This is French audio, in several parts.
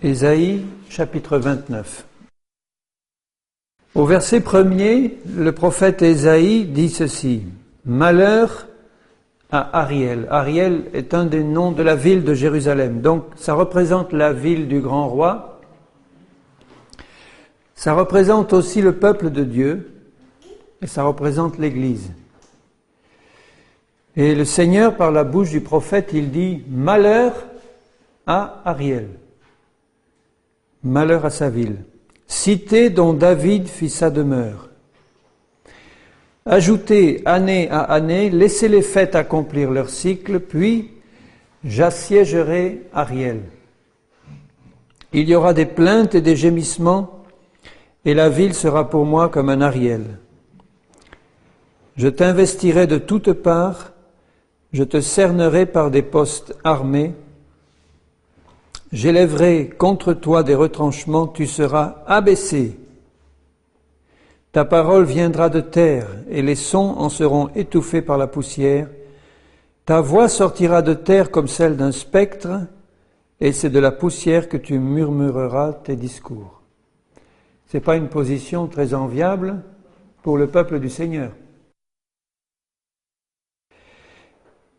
Ésaïe, chapitre 29. Au verset 1er, le prophète Ésaïe dit ceci: « Malheur à Ariel ». Ariel est un des noms de la ville de Jérusalem. Donc, ça représente la ville du grand roi. Ça représente aussi le peuple de Dieu. Et ça représente l'Église. Et le Seigneur, par la bouche du prophète, il dit « Malheur à Ariel ». Malheur à sa ville. Cité dont David fit sa demeure. Ajoutez année à année, laissez les fêtes accomplir leur cycle, puis j'assiégerai Ariel. Il y aura des plaintes et des gémissements, et la ville sera pour moi comme un Ariel. Je t'investirai de toutes parts, je te cernerai par des postes armés, j'élèverai contre toi des retranchements, tu seras abaissé. Ta parole viendra de terre, et les sons en seront étouffés par la poussière. Ta voix sortira de terre comme celle d'un spectre, et c'est de la poussière que tu murmureras tes discours. Ce n'est pas une position très enviable pour le peuple du Seigneur.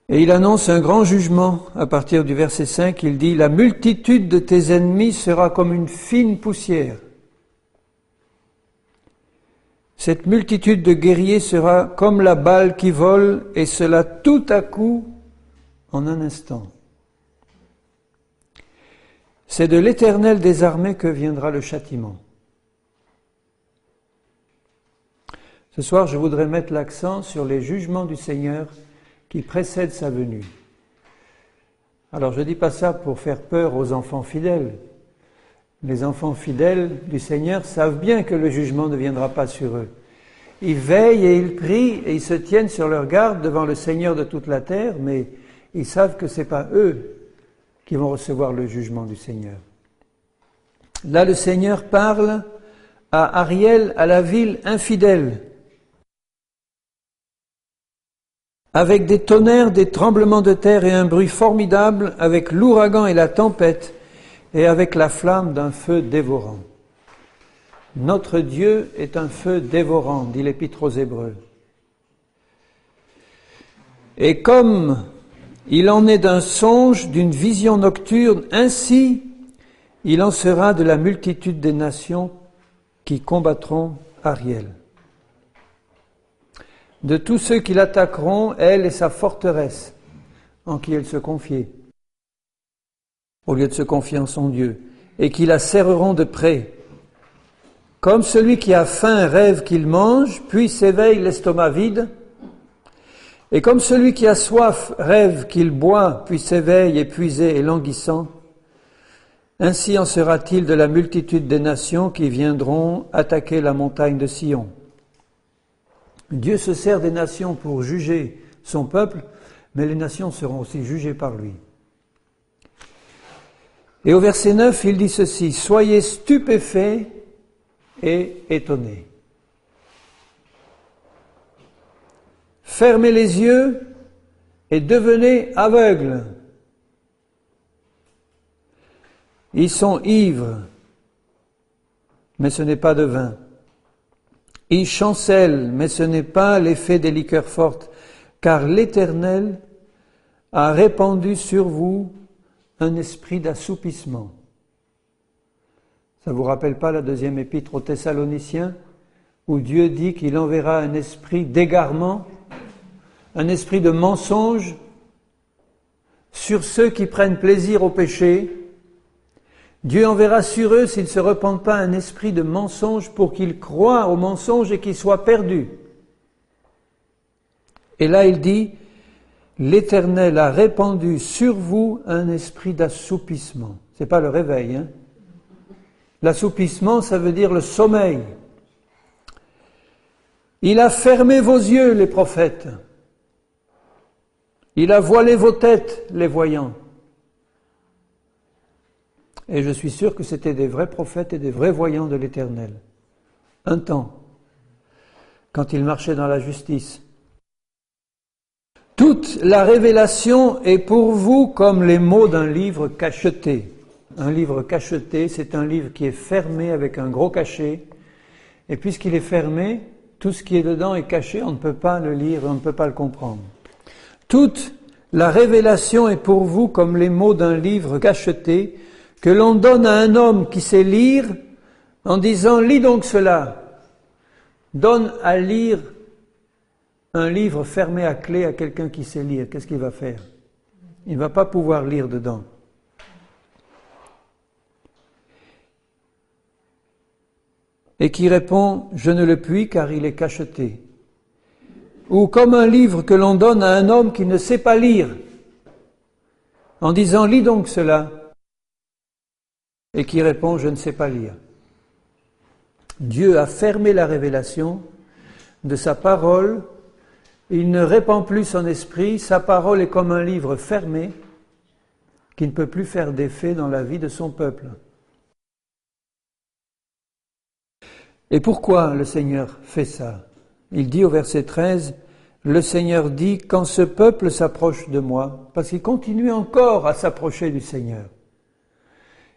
Et il annonce un grand jugement à partir du verset 5, il dit « La multitude de tes ennemis sera comme une fine poussière. Cette multitude de guerriers sera comme la balle qui vole, et cela tout à coup en un instant. C'est de l'Éternel des armées que viendra le châtiment. » Ce soir, je voudrais mettre l'accent sur les jugements du Seigneur qui précède sa venue. Alors je ne dis pas ça pour faire peur aux enfants fidèles. Les enfants fidèles du Seigneur savent bien que le jugement ne viendra pas sur eux. Ils veillent et ils prient et ils se tiennent sur leur garde devant le Seigneur de toute la terre, mais ils savent que ce n'est pas eux qui vont recevoir le jugement du Seigneur. Là, le Seigneur parle à Ariel, à la ville infidèle, avec des tonnerres, des tremblements de terre et un bruit formidable, avec l'ouragan et la tempête, et avec la flamme d'un feu dévorant. Notre Dieu est un feu dévorant, dit l'Épître aux Hébreux. Et comme il en est d'un songe, d'une vision nocturne, ainsi il en sera de la multitude des nations qui combattront Ariel. De tous ceux qui l'attaqueront, elle et sa forteresse, en qui elle se confiait, au lieu de se confier en son Dieu, et qui la serreront de près. Comme celui qui a faim rêve qu'il mange, puis s'éveille l'estomac vide, et comme celui qui a soif rêve qu'il boit, puis s'éveille épuisé et languissant, ainsi en sera-t-il de la multitude des nations qui viendront attaquer la montagne de Sion. Dieu se sert des nations pour juger son peuple, mais les nations seront aussi jugées par lui. Et au verset 9, il dit ceci: « Soyez stupéfaits et étonnés. Fermez les yeux et devenez aveugles. Ils sont ivres, mais ce n'est pas de vin. Ils chancellent, mais ce n'est pas l'effet des liqueurs fortes, car l'Éternel a répandu sur vous un esprit d'assoupissement. » Ça ne vous rappelle pas la deuxième épître aux Thessaloniciens, où Dieu dit qu'il enverra un esprit d'égarement, un esprit de mensonge sur ceux qui prennent plaisir au péché. Dieu enverra sur eux, s'ils ne se repentent pas, un esprit de mensonge pour qu'ils croient au mensonge et qu'ils soient perdus. Et là, il dit, l'Éternel a répandu sur vous un esprit d'assoupissement. Ce n'est pas le réveil, hein. L'assoupissement, ça veut dire le sommeil. Il a fermé vos yeux, les prophètes. Il a voilé vos têtes, les voyants. Et je suis sûr que c'était des vrais prophètes et des vrais voyants de l'Éternel. Un temps, quand ils marchaient dans la justice. Toute la révélation est pour vous comme les mots d'un livre cacheté. Un livre cacheté, c'est un livre qui est fermé avec un gros cachet. Et puisqu'il est fermé, tout ce qui est dedans est caché, on ne peut pas le lire, on ne peut pas le comprendre. Toute la révélation est pour vous comme les mots d'un livre cacheté que l'on donne à un homme qui sait lire en disant « Lis donc cela ». Donne à lire un livre fermé à clé à quelqu'un qui sait lire. Qu'est-ce qu'il va faire? Il ne va pas pouvoir lire dedans. Et qui répond « Je ne le puis car il est cacheté ». Ou comme un livre que l'on donne à un homme qui ne sait pas lire, en disant « Lis donc cela ». Et qui répond « Je ne sais pas lire ». Dieu a fermé la révélation de sa parole. Il ne répand plus son esprit. Sa parole est comme un livre fermé qui ne peut plus faire d'effet dans la vie de son peuple. Et pourquoi le Seigneur fait ça? Il dit au verset 13, « Le Seigneur dit, quand ce peuple s'approche de moi, parce qu'il continue encore à s'approcher du Seigneur.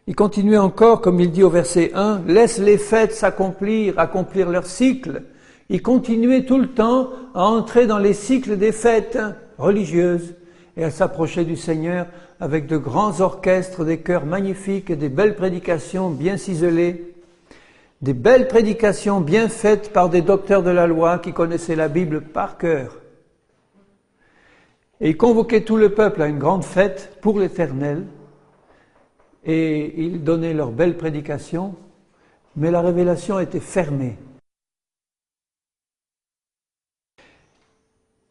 Il continue encore, comme il dit au verset 1, « Laisse les fêtes s'accomplir, accomplir leur cycle. » Il continuait tout le temps à entrer dans les cycles des fêtes religieuses et à s'approcher du Seigneur avec de grands orchestres, des chœurs magnifiques et des belles prédications bien ciselées. Des belles prédications bien faites par des docteurs de la loi qui connaissaient la Bible par cœur. Et il convoquait tout le peuple à une grande fête pour l'Éternel. Et ils donnaient leurs belles prédications, mais la révélation était fermée.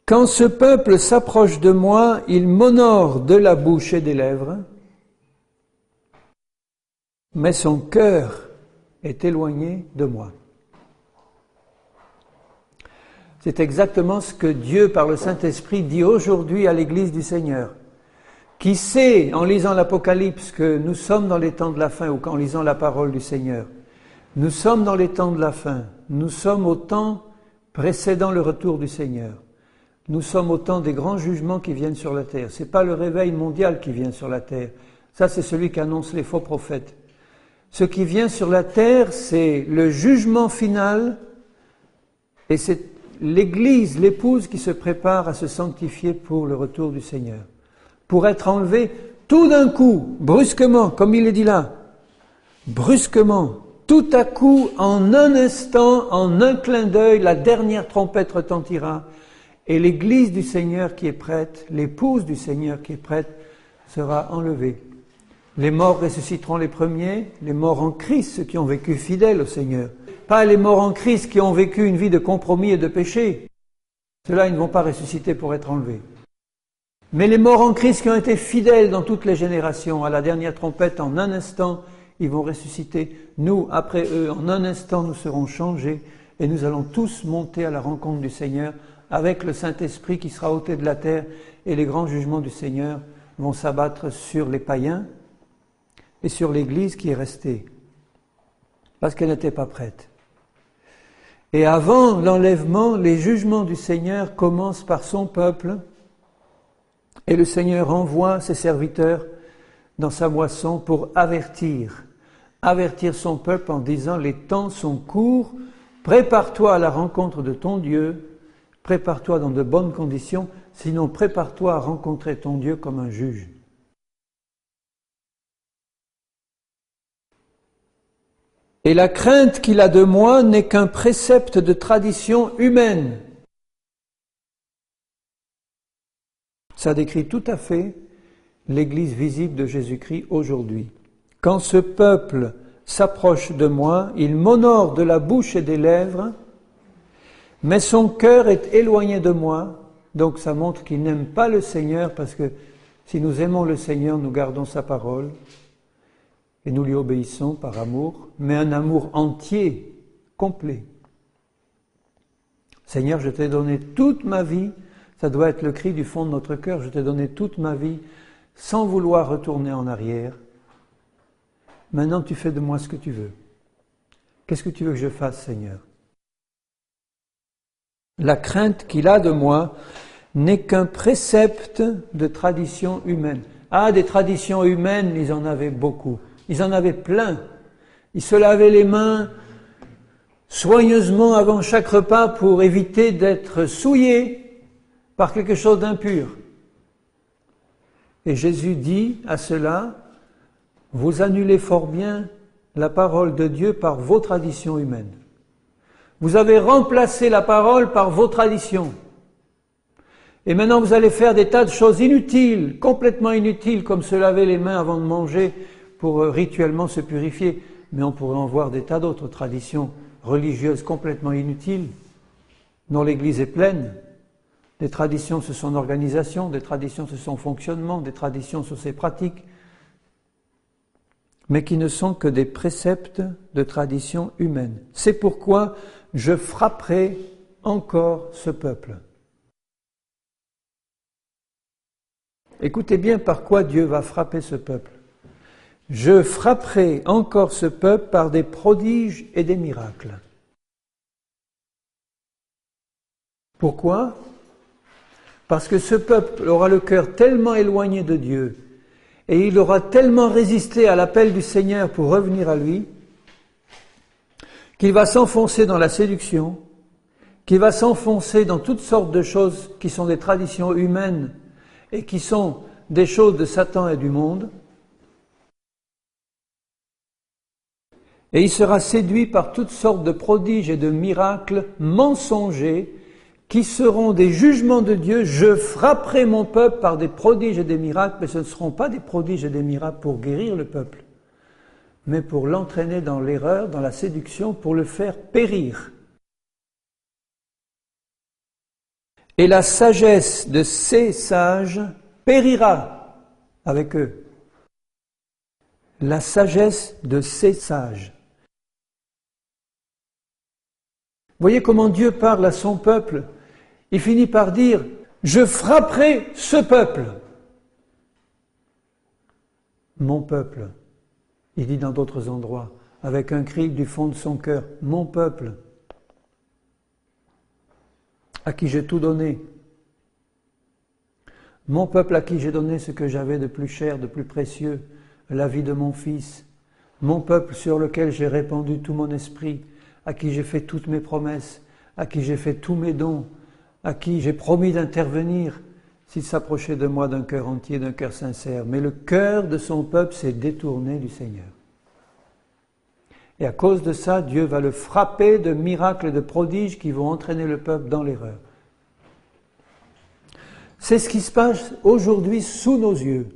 Quand ce peuple s'approche de moi, il m'honore de la bouche et des lèvres, mais son cœur est éloigné de moi. C'est exactement ce que Dieu, par le Saint-Esprit, dit aujourd'hui à l'Église du Seigneur. Qui sait, en lisant l'Apocalypse, que nous sommes dans les temps de la fin, ou qu'en lisant la parole du Seigneur, nous sommes dans les temps de la fin, nous sommes au temps précédant le retour du Seigneur. Nous sommes au temps des grands jugements qui viennent sur la terre. Ce n'est pas le réveil mondial qui vient sur la terre. Ça, c'est celui qu'annoncent les faux prophètes. Ce qui vient sur la terre, c'est le jugement final, et c'est l'Église, l'épouse, qui se prépare à se sanctifier pour le retour du Seigneur. Pour être enlevée tout d'un coup, brusquement, comme il est dit là, brusquement, tout à coup, en un instant, en un clin d'œil, la dernière trompette retentira, et l'Église du Seigneur qui est prête, l'épouse du Seigneur qui est prête, sera enlevée. Les morts ressusciteront les premiers, les morts en Christ, ceux qui ont vécu fidèles au Seigneur. Pas les morts en Christ qui ont vécu une vie de compromis et de péché. Ceux-là, ils ne vont pas ressusciter pour être enlevés. Mais les morts en Christ qui ont été fidèles dans toutes les générations, à la dernière trompette, en un instant, ils vont ressusciter. Nous, après eux, en un instant, nous serons changés et nous allons tous monter à la rencontre du Seigneur avec le Saint-Esprit qui sera ôté de la terre et les grands jugements du Seigneur vont s'abattre sur les païens et sur l'Église qui est restée parce qu'elle n'était pas prête. Et avant l'enlèvement, les jugements du Seigneur commencent par son peuple. Et le Seigneur envoie ses serviteurs dans sa moisson pour avertir son peuple en disant « Les temps sont courts, prépare-toi à la rencontre de ton Dieu, prépare-toi dans de bonnes conditions, sinon prépare-toi à rencontrer ton Dieu comme un juge. » Et la crainte qu'il a de moi n'est qu'un précepte de tradition humaine. Ça décrit tout à fait l'Église visible de Jésus-Christ aujourd'hui. Quand ce peuple s'approche de moi, il m'honore de la bouche et des lèvres, mais son cœur est éloigné de moi. Donc ça montre qu'il n'aime pas le Seigneur, parce que si nous aimons le Seigneur, nous gardons sa parole et nous lui obéissons par amour, mais un amour entier, complet. Seigneur, je t'ai donné toute ma vie. Ça doit être le cri du fond de notre cœur. Je t'ai donné toute ma vie sans vouloir retourner en arrière. Maintenant, tu fais de moi ce que tu veux. Qu'est-ce que tu veux que je fasse, Seigneur? La crainte qu'il a de moi n'est qu'un précepte de tradition humaine. Ah, des traditions humaines, ils en avaient beaucoup. Ils en avaient plein. Ils se lavaient les mains soigneusement avant chaque repas pour éviter d'être souillés par quelque chose d'impur. Et Jésus dit à cela, vous annulez fort bien la parole de Dieu par vos traditions humaines. Vous avez remplacé la parole par vos traditions. Et maintenant vous allez faire des tas de choses inutiles, complètement inutiles, comme se laver les mains avant de manger pour rituellement se purifier. Mais on pourrait en voir des tas d'autres traditions religieuses complètement inutiles, dont l'Église est pleine. Des traditions sur son organisation, des traditions sur son fonctionnement, des traditions sur ses pratiques, mais qui ne sont que des préceptes de tradition humaine. C'est pourquoi je frapperai encore ce peuple. Écoutez bien par quoi Dieu va frapper ce peuple. Je frapperai encore ce peuple par des prodiges et des miracles. Pourquoi ? Parce que ce peuple aura le cœur tellement éloigné de Dieu et il aura tellement résisté à l'appel du Seigneur pour revenir à lui qu'il va s'enfoncer dans la séduction, qu'il va s'enfoncer dans toutes sortes de choses qui sont des traditions humaines et qui sont des choses de Satan et du monde. Et il sera séduit par toutes sortes de prodiges et de miracles mensongers qui seront des jugements de Dieu. Je frapperai mon peuple par des prodiges et des miracles, mais ce ne seront pas des prodiges et des miracles pour guérir le peuple, mais pour l'entraîner dans l'erreur, dans la séduction, pour le faire périr. Et la sagesse de ces sages périra avec eux. La sagesse de ces sages. Voyez comment Dieu parle à son peuple. Il finit par dire, je frapperai ce peuple. Mon peuple. Il dit dans d'autres endroits, avec un cri du fond de son cœur, mon peuple, à qui j'ai tout donné. Mon peuple à qui j'ai donné ce que j'avais de plus cher, de plus précieux, la vie de mon fils. Mon peuple sur lequel j'ai répandu tout mon esprit, à qui j'ai fait toutes mes promesses, à qui j'ai fait tous mes dons, à qui j'ai promis d'intervenir s'il s'approchait de moi d'un cœur entier, d'un cœur sincère. Mais le cœur de son peuple s'est détourné du Seigneur. Et à cause de ça, Dieu va le frapper de miracles et de prodiges qui vont entraîner le peuple dans l'erreur. C'est ce qui se passe aujourd'hui sous nos yeux.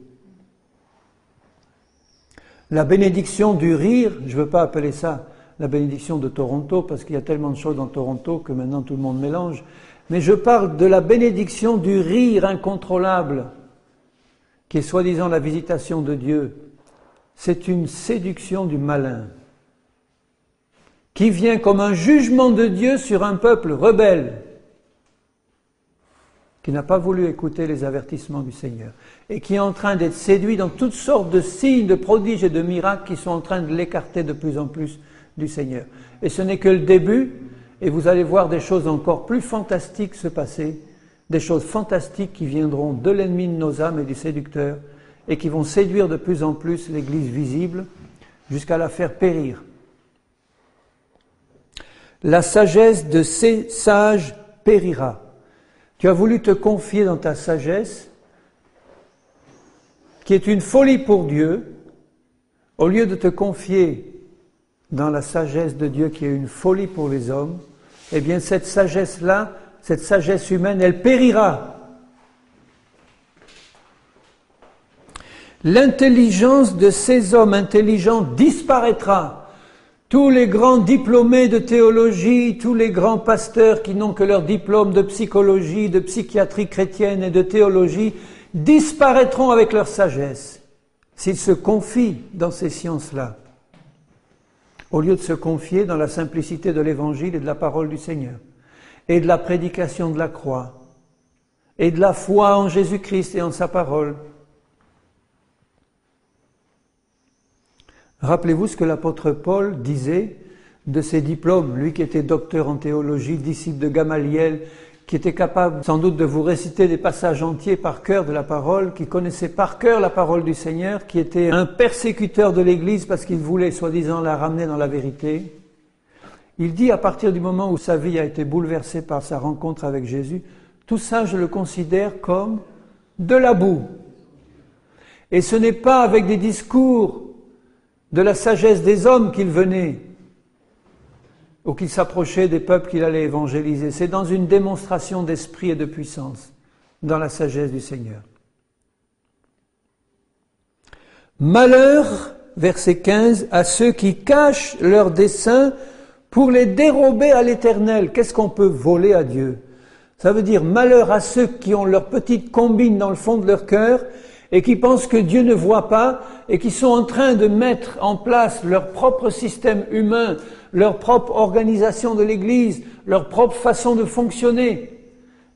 La bénédiction du rire, je ne veux pas appeler ça la bénédiction de Toronto, parce qu'il y a tellement de choses dans Toronto que maintenant tout le monde mélange, mais je parle de la bénédiction du rire incontrôlable, qui est soi-disant la visitation de Dieu. C'est une séduction du malin, qui vient comme un jugement de Dieu sur un peuple rebelle, qui n'a pas voulu écouter les avertissements du Seigneur, et qui est en train d'être séduit dans toutes sortes de signes, de prodiges et de miracles qui sont en train de l'écarter de plus en plus du Seigneur. Et ce n'est que le début, et vous allez voir des choses encore plus fantastiques se passer, des choses fantastiques qui viendront de l'ennemi de nos âmes et du séducteur, et qui vont séduire de plus en plus l'Église visible, jusqu'à la faire périr. La sagesse de ces sages périra. Tu as voulu te confier dans ta sagesse, qui est une folie pour Dieu, au lieu de te confier dans la sagesse de Dieu qui est une folie pour les hommes, eh bien cette sagesse-là, cette sagesse humaine, elle périra. L'intelligence de ces hommes intelligents disparaîtra. Tous les grands diplômés de théologie, tous les grands pasteurs qui n'ont que leur diplôme de psychologie, de psychiatrie chrétienne et de théologie, disparaîtront avec leur sagesse, s'ils se confient dans ces sciences-là, au lieu de se confier dans la simplicité de l'Évangile et de la parole du Seigneur, et de la prédication de la croix, et de la foi en Jésus-Christ et en sa parole. Rappelez-vous ce que l'apôtre Paul disait de ses diplômes, lui qui était docteur en théologie, disciple de Gamaliel, qui était capable sans doute de vous réciter des passages entiers par cœur de la parole, qui connaissait par cœur la parole du Seigneur, qui était un persécuteur de l'Église parce qu'il voulait soi-disant la ramener dans la vérité. Il dit à partir du moment où sa vie a été bouleversée par sa rencontre avec Jésus, tout ça je le considère comme de la boue. Et ce n'est pas avec des discours de la sagesse des hommes qu'il venait, ou qu'il s'approchait des peuples qu'il allait évangéliser. C'est dans une démonstration d'esprit et de puissance, dans la sagesse du Seigneur. Malheur, verset 15, à ceux qui cachent leurs desseins pour les dérober à l'Éternel. Qu'est-ce qu'on peut voler à Dieu? Ça veut dire malheur à ceux qui ont leur petite combine dans le fond de leur cœur et qui pensent que Dieu ne voit pas et qui sont en train de mettre en place leur propre système humain, leur propre organisation de l'Église, leur propre façon de fonctionner,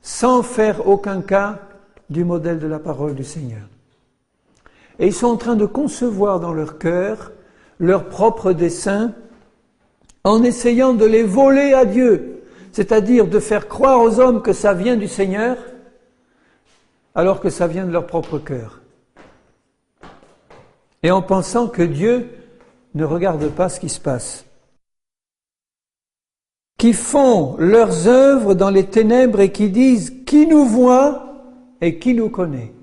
sans faire aucun cas du modèle de la parole du Seigneur. Et ils sont en train de concevoir dans leur cœur leurs propres desseins en essayant de les voler à Dieu, c'est-à-dire de faire croire aux hommes que ça vient du Seigneur, alors que ça vient de leur propre cœur. Et en pensant que Dieu ne regarde pas ce qui se passe. Qui font leurs œuvres dans les ténèbres et qui disent « Qui nous voit et qui nous connaît ?»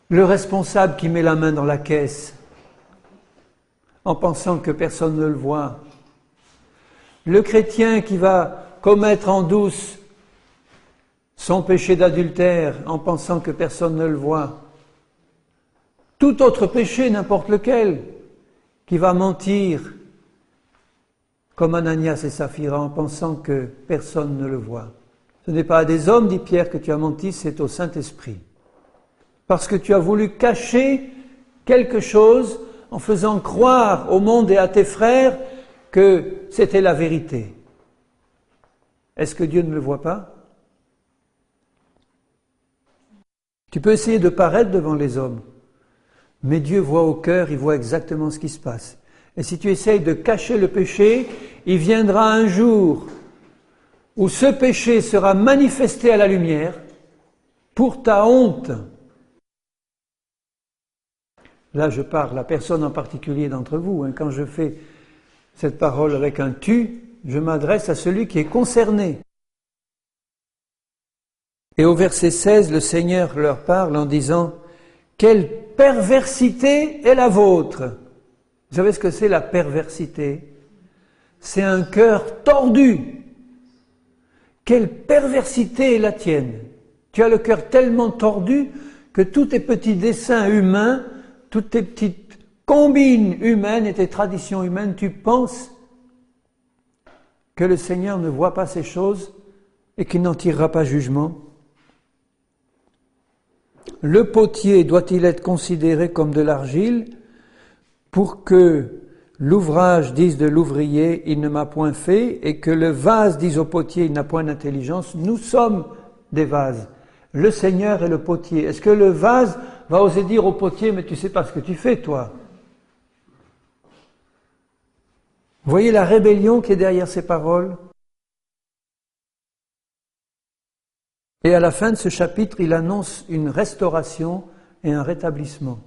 Le responsable qui met la main dans la caisse en pensant que personne ne le voit. Le chrétien qui va commettre en douce son péché d'adultère en pensant que personne ne le voit. Tout autre péché, n'importe lequel, qui va mentir comme Ananias et Saphira en pensant que personne ne le voit. Ce n'est pas à des hommes, dit Pierre, que tu as menti, c'est au Saint-Esprit. Parce que tu as voulu cacher quelque chose en faisant croire au monde et à tes frères que c'était la vérité. Est-ce que Dieu ne le voit pas ? Tu peux essayer de paraître devant les hommes, mais Dieu voit au cœur, il voit exactement ce qui se passe. Et si tu essayes de cacher le péché, il viendra un jour où ce péché sera manifesté à la lumière pour ta honte. Là, je parle à personne en particulier d'entre vous. Quand je fais cette parole avec un « tu », je m'adresse à celui qui est concerné. Et au verset 16, le Seigneur leur parle en disant « Quelle perversité est la vôtre !» Vous savez ce que c'est la perversité? C'est un cœur tordu. Quelle perversité est la tienne! Tu as le cœur tellement tordu que tous tes petits desseins humains, toutes tes petites combines humaines et tes traditions humaines, tu penses que le Seigneur ne voit pas ces choses et qu'il n'en tirera pas jugement. Le potier doit-il être considéré comme de l'argile pour que l'ouvrage dise de l'ouvrier, il ne m'a point fait, et que le vase dise au potier, il n'a point d'intelligence? Nous sommes des vases. Le Seigneur est le potier. Est-ce que le vase va oser dire au potier, mais tu sais pas ce que tu fais, toi? Vous voyez la rébellion qui est derrière ces paroles? Et à la fin de ce chapitre, il annonce une restauration et un rétablissement.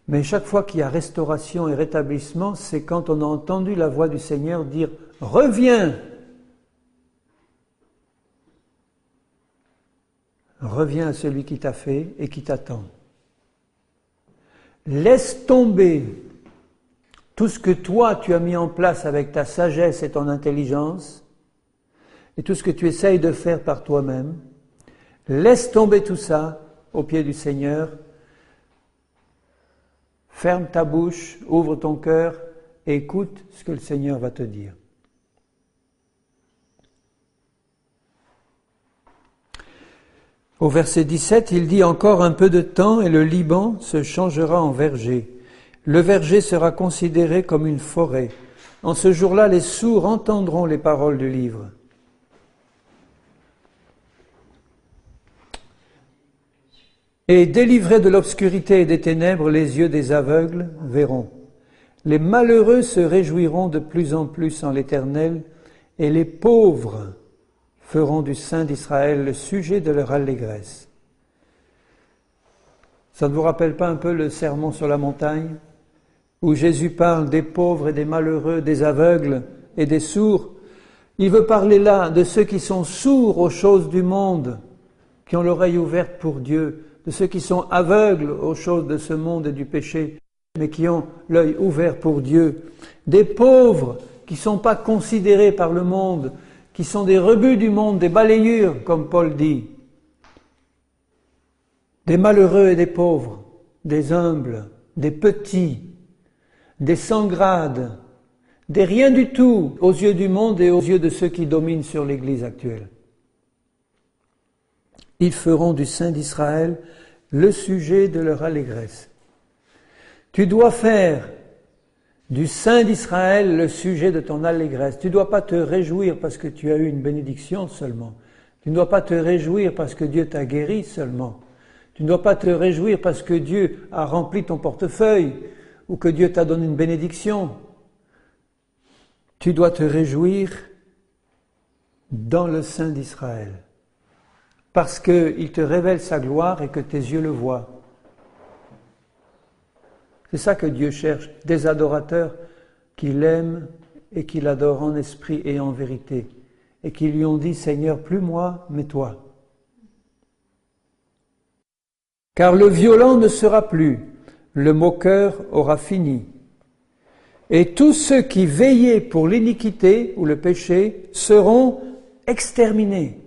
Mais chaque fois qu'il y a restauration et rétablissement, c'est quand on a entendu la voix du Seigneur dire « Reviens !» Reviens à celui qui t'a fait et qui t'attend. Laisse tomber tout ce que toi tu as mis en place avec ta sagesse et ton intelligence, et tout ce que tu essayes de faire par toi-même. Laisse tomber tout ça aux pieds du Seigneur. Ferme ta bouche, ouvre ton cœur et écoute ce que le Seigneur va te dire. Au verset 17, il dit « Encore un peu de temps et le Liban se changera en verger. Le verger sera considéré comme une forêt. En ce jour-là, les sourds entendront les paroles du livre. » Et délivrés de l'obscurité et des ténèbres, les yeux des aveugles verront. Les malheureux se réjouiront de plus en plus en l'Éternel, et les pauvres feront du Saint d'Israël le sujet de leur allégresse. Ça ne vous rappelle pas un peu le sermon sur la montagne, où Jésus parle des pauvres et des malheureux, des aveugles et des sourds? Il veut parler là de ceux qui sont sourds aux choses du monde, qui ont l'oreille ouverte pour Dieu, de ceux qui sont aveugles aux choses de ce monde et du péché, mais qui ont l'œil ouvert pour Dieu. Des pauvres qui ne sont pas considérés par le monde, qui sont des rebuts du monde, des balayures, comme Paul dit. Des malheureux et des pauvres, des humbles, des petits, des sans grade, des rien du tout aux yeux du monde et aux yeux de ceux qui dominent sur l'Église actuelle. Ils feront du Saint d'Israël le sujet de leur allégresse. Tu dois faire du Saint d'Israël le sujet de ton allégresse. Tu ne dois pas te réjouir parce que tu as eu une bénédiction seulement. Tu ne dois pas te réjouir parce que Dieu t'a guéri seulement. Tu ne dois pas te réjouir parce que Dieu a rempli ton portefeuille ou que Dieu t'a donné une bénédiction. Tu dois te réjouir dans le Saint d'Israël parce qu'il te révèle sa gloire et que tes yeux le voient. C'est ça que Dieu cherche, des adorateurs qui l'aiment et qui l'adorent en esprit et en vérité, et qui lui ont dit « Seigneur, plus moi, mais toi ». Car le violent ne sera plus, le moqueur aura fini. Et tous ceux qui veillaient pour l'iniquité ou le péché seront exterminés.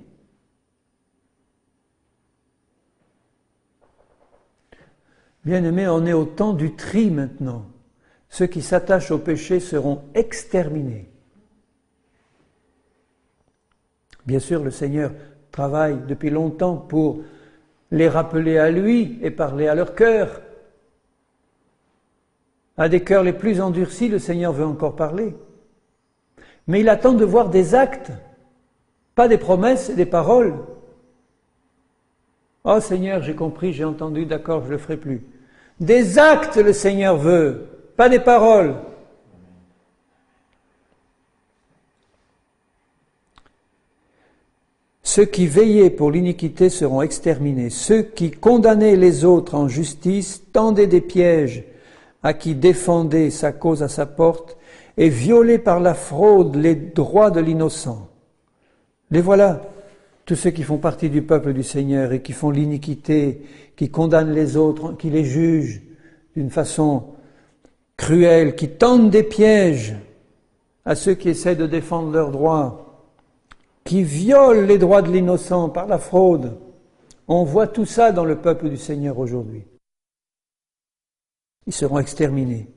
Bien-aimés, on est au temps du tri maintenant. Ceux qui s'attachent au péché seront exterminés. Bien sûr, le Seigneur travaille depuis longtemps pour les rappeler à lui et parler à leur cœur. À des cœurs les plus endurcis, le Seigneur veut encore parler. Mais il attend de voir des actes, pas des promesses et des paroles. « Oh Seigneur, j'ai compris, j'ai entendu, d'accord, je ne le ferai plus. » Des actes, le Seigneur veut, pas des paroles. Ceux qui veillaient pour l'iniquité seront exterminés. Ceux qui condamnaient les autres en justice tendaient des pièges à qui défendait sa cause à sa porte et violaient par la fraude les droits de l'innocent. Les voilà, tous ceux qui font partie du peuple du Seigneur et qui font l'iniquité, qui condamnent les autres, qui les jugent d'une façon cruelle, qui tendent des pièges à ceux qui essaient de défendre leurs droits, qui violent les droits de l'innocent par la fraude. On voit tout ça dans le peuple du Seigneur aujourd'hui. Ils seront exterminés.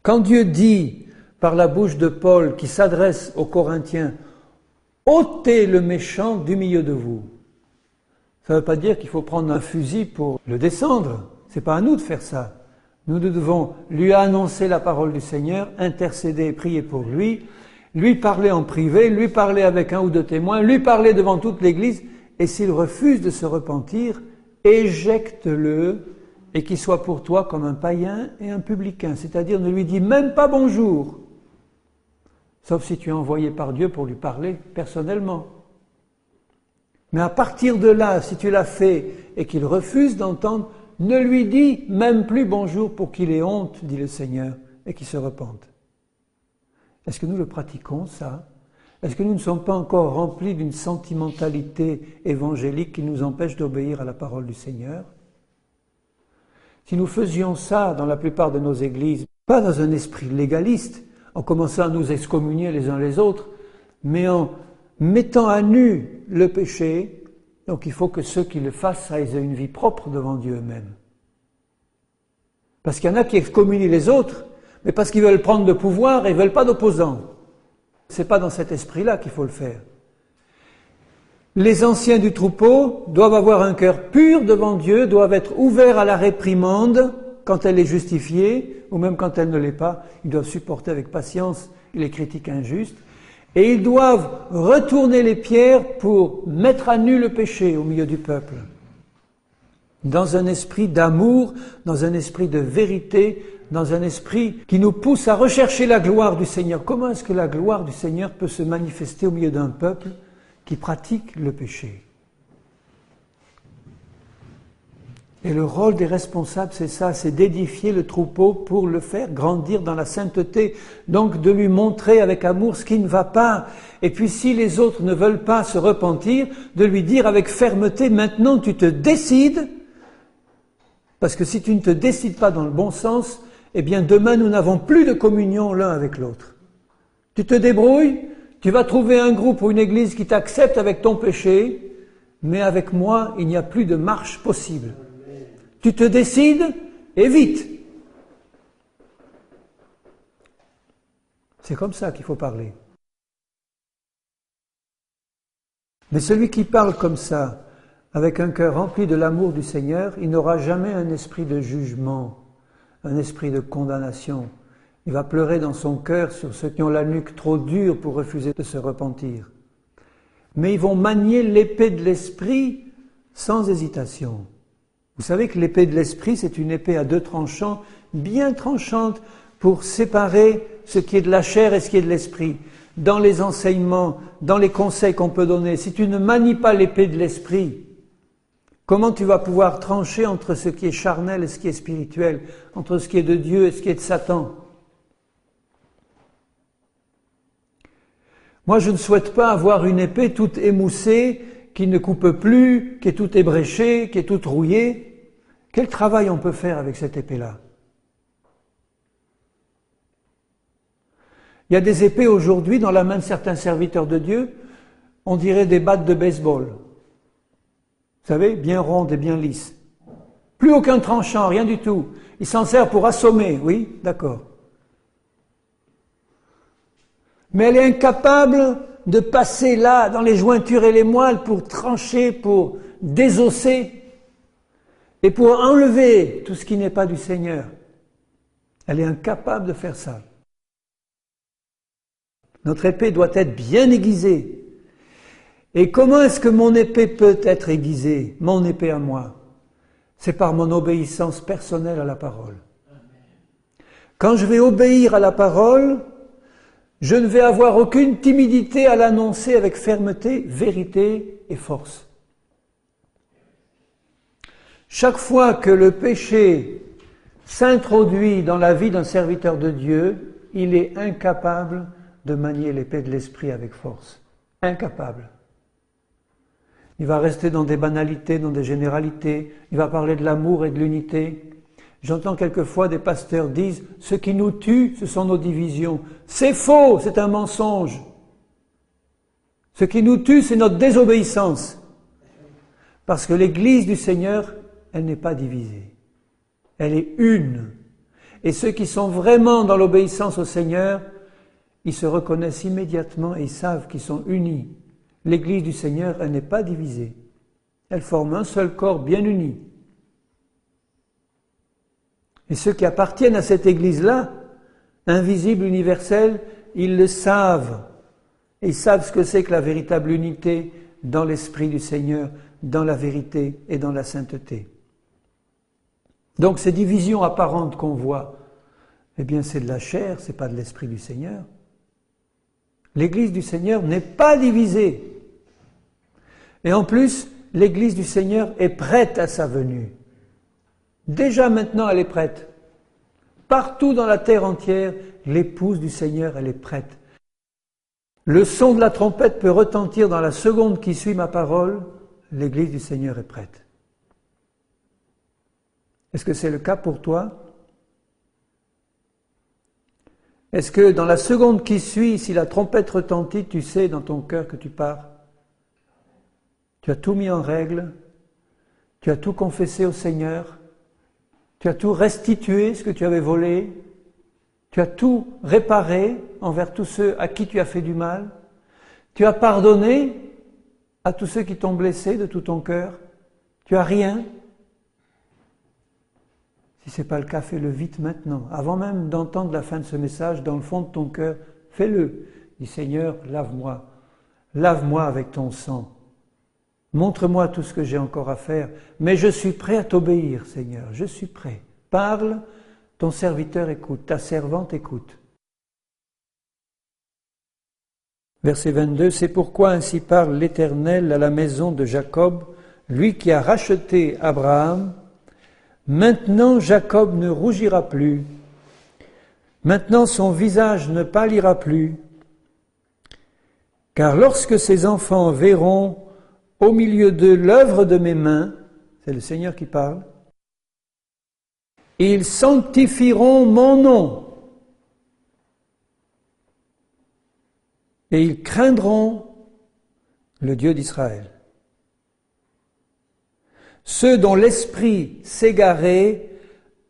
Quand Dieu dit, par la bouche de Paul, qui s'adresse aux Corinthiens, « ôtez le méchant du milieu de vous », ça ne veut pas dire qu'il faut prendre un fusil pour le descendre. Ce n'est pas à nous de faire ça. Nous devons lui annoncer la parole du Seigneur, intercéder, prier pour lui parler en privé, lui parler avec un ou deux témoins, lui parler devant toute l'Église, et s'il refuse de se repentir, éjecte-le, et qu'il soit pour toi comme un païen et un publicain. C'est-à-dire, ne lui dis même pas bonjour, sauf si tu es envoyé par Dieu pour lui parler personnellement. Mais à partir de là, si tu l'as fait et qu'il refuse d'entendre, ne lui dis même plus bonjour pour qu'il ait honte, dit le Seigneur, et qu'il se repente. Est-ce que nous le pratiquons, ça? Est-ce que nous ne sommes pas encore remplis d'une sentimentalité évangélique qui nous empêche d'obéir à la parole du Seigneur? Si nous faisions ça dans la plupart de nos églises, pas dans un esprit légaliste, en commençant à nous excommunier les uns les autres, mais en mettant à nu le péché, donc il faut que ceux qui le fassent, ça, ils aient une vie propre devant Dieu eux-mêmes. Parce qu'il y en a qui excommunient les autres, mais parce qu'ils veulent prendre le pouvoir et ils ne veulent pas d'opposants. C'est pas dans cet esprit-là qu'il faut le faire. Les anciens du troupeau doivent avoir un cœur pur devant Dieu, doivent être ouverts à la réprimande quand elle est justifiée, ou même quand elle ne l'est pas. Ils doivent supporter avec patience les critiques injustes. Et ils doivent retourner les pierres pour mettre à nu le péché au milieu du peuple. Dans un esprit d'amour, dans un esprit de vérité, dans un esprit qui nous pousse à rechercher la gloire du Seigneur. Comment est-ce que la gloire du Seigneur peut se manifester au milieu d'un peuple qui pratique le péché? Et le rôle des responsables, c'est ça, c'est d'édifier le troupeau pour le faire grandir dans la sainteté. Donc de lui montrer avec amour ce qui ne va pas. Et puis si les autres ne veulent pas se repentir, de lui dire avec fermeté, maintenant tu te décides, parce que si tu ne te décides pas dans le bon sens, eh bien demain nous n'avons plus de communion l'un avec l'autre. Tu te débrouilles, tu vas trouver un groupe ou une église qui t'accepte avec ton péché, mais avec moi, il n'y a plus de marche possible. Tu te décides et vite. C'est comme ça qu'il faut parler. Mais celui qui parle comme ça, avec un cœur rempli de l'amour du Seigneur, il n'aura jamais un esprit de jugement, un esprit de condamnation. Il va pleurer dans son cœur sur ceux qui ont la nuque trop dure pour refuser de se repentir. Mais ils vont manier l'épée de l'esprit sans hésitation. Vous savez que l'épée de l'esprit, c'est une épée à deux tranchants, bien tranchante, pour séparer ce qui est de la chair et ce qui est de l'esprit. Dans les enseignements, dans les conseils qu'on peut donner, si tu ne manies pas l'épée de l'esprit, comment tu vas pouvoir trancher entre ce qui est charnel et ce qui est spirituel, entre ce qui est de Dieu et ce qui est de Satan? Moi, je ne souhaite pas avoir une épée toute émoussée, qui ne coupe plus, qui est toute ébréchée, qui est toute rouillée. Quel travail on peut faire avec cette épée-là? Il y a des épées aujourd'hui dans la main de certains serviteurs de Dieu, on dirait des battes de baseball. Vous savez, bien rondes et bien lisses. Plus aucun tranchant, rien du tout. Il s'en sert pour assommer, oui, d'accord. Mais elle est incapable de passer là, dans les jointures et les moelles, pour trancher, pour désosser, et pour enlever tout ce qui n'est pas du Seigneur. Elle est incapable de faire ça. Notre épée doit être bien aiguisée. Et comment est-ce que mon épée peut être aiguisée, mon épée à moi? C'est par mon obéissance personnelle à la parole. Quand je vais obéir à la parole, je ne vais avoir aucune timidité à l'annoncer avec fermeté, vérité et force. Chaque fois que le péché s'introduit dans la vie d'un serviteur de Dieu, il est incapable de manier l'épée de l'esprit avec force. Incapable. Il va rester dans des banalités, dans des généralités. Il va parler de l'amour et de l'unité. J'entends quelquefois des pasteurs disent « ce qui nous tue, ce sont nos divisions ». C'est faux, c'est un mensonge. Ce qui nous tue, c'est notre désobéissance. Parce que l'Église du Seigneur, elle n'est pas divisée. Elle est une. Et ceux qui sont vraiment dans l'obéissance au Seigneur, ils se reconnaissent immédiatement et ils savent qu'ils sont unis. L'Église du Seigneur, elle n'est pas divisée. Elle forme un seul corps bien uni. Et ceux qui appartiennent à cette Église-là, invisible, universelle, ils le savent. Et ils savent ce que c'est que la véritable unité dans l'Esprit du Seigneur, dans la vérité et dans la sainteté. Donc ces divisions apparentes qu'on voit, eh bien c'est de la chair, c'est pas de l'Esprit du Seigneur. L'Église du Seigneur n'est pas divisée. Et en plus, l'Église du Seigneur est prête à sa venue. Déjà maintenant, elle est prête. Partout dans la terre entière, l'épouse du Seigneur, elle est prête. Le son de la trompette peut retentir dans la seconde qui suit ma parole, l'Église du Seigneur est prête. Est-ce que c'est le cas pour toi? Est-ce que dans la seconde qui suit, si la trompette retentit, tu sais dans ton cœur que tu pars? Tu as tout mis en règle, tu as tout confessé au Seigneur, tu as tout restitué ce que tu avais volé, tu as tout réparé envers tous ceux à qui tu as fait du mal, tu as pardonné à tous ceux qui t'ont blessé de tout ton cœur, tu as rien. Si ce n'est pas le cas, fais-le vite maintenant. Avant même d'entendre la fin de ce message, dans le fond de ton cœur, fais-le. Dis Seigneur, lave-moi. Lave-moi avec ton sang. Montre-moi tout ce que j'ai encore à faire. Mais je suis prêt à t'obéir, Seigneur. Je suis prêt. Parle, ton serviteur écoute, ta servante écoute. Verset 22, c'est pourquoi ainsi parle l'Éternel à la maison de Jacob, lui qui a racheté Abraham. Maintenant Jacob ne rougira plus, maintenant son visage ne pâlira plus, car lorsque ses enfants verront au milieu d'eux l'œuvre de mes mains, c'est le Seigneur qui parle, ils sanctifieront mon nom. Et ils craindront le Dieu d'Israël. Ceux dont l'esprit s'égarait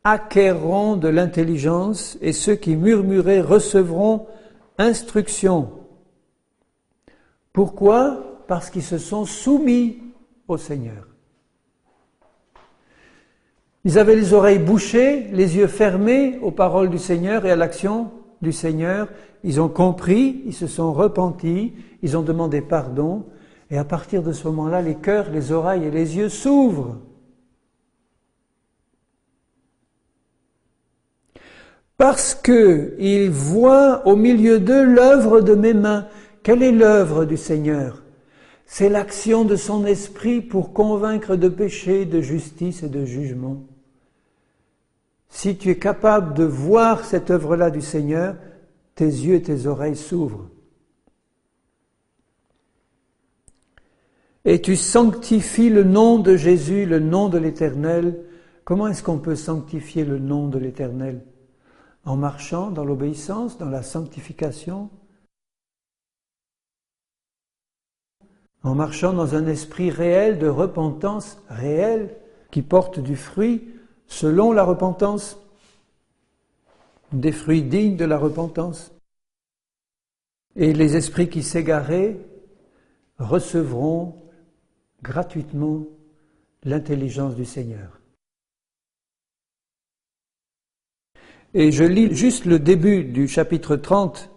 acquerront de l'intelligence, et ceux qui murmuraient recevront instruction. Pourquoi ? Parce qu'ils se sont soumis au Seigneur. Ils avaient les oreilles bouchées, les yeux fermés aux paroles du Seigneur et à l'action du Seigneur. Ils ont compris, ils se sont repentis, ils ont demandé pardon, et à partir de ce moment-là, les cœurs, les oreilles et les yeux s'ouvrent. Parce qu'ils voient au milieu d'eux l'œuvre de mes mains. Quelle est l'œuvre du Seigneur ? C'est l'action de son esprit pour convaincre de péché, de justice et de jugement. Si tu es capable de voir cette œuvre-là du Seigneur, tes yeux et tes oreilles s'ouvrent. Et tu sanctifies le nom de Jésus, le nom de l'Éternel. Comment est-ce qu'on peut sanctifier le nom de l'Éternel ? En marchant dans l'obéissance, dans la sanctification, en marchant dans un esprit réel de repentance réelle qui porte du fruit selon la repentance, des fruits dignes de la repentance. Et les esprits qui s'égaraient recevront gratuitement l'intelligence du Seigneur. Et je lis juste le début du chapitre 30,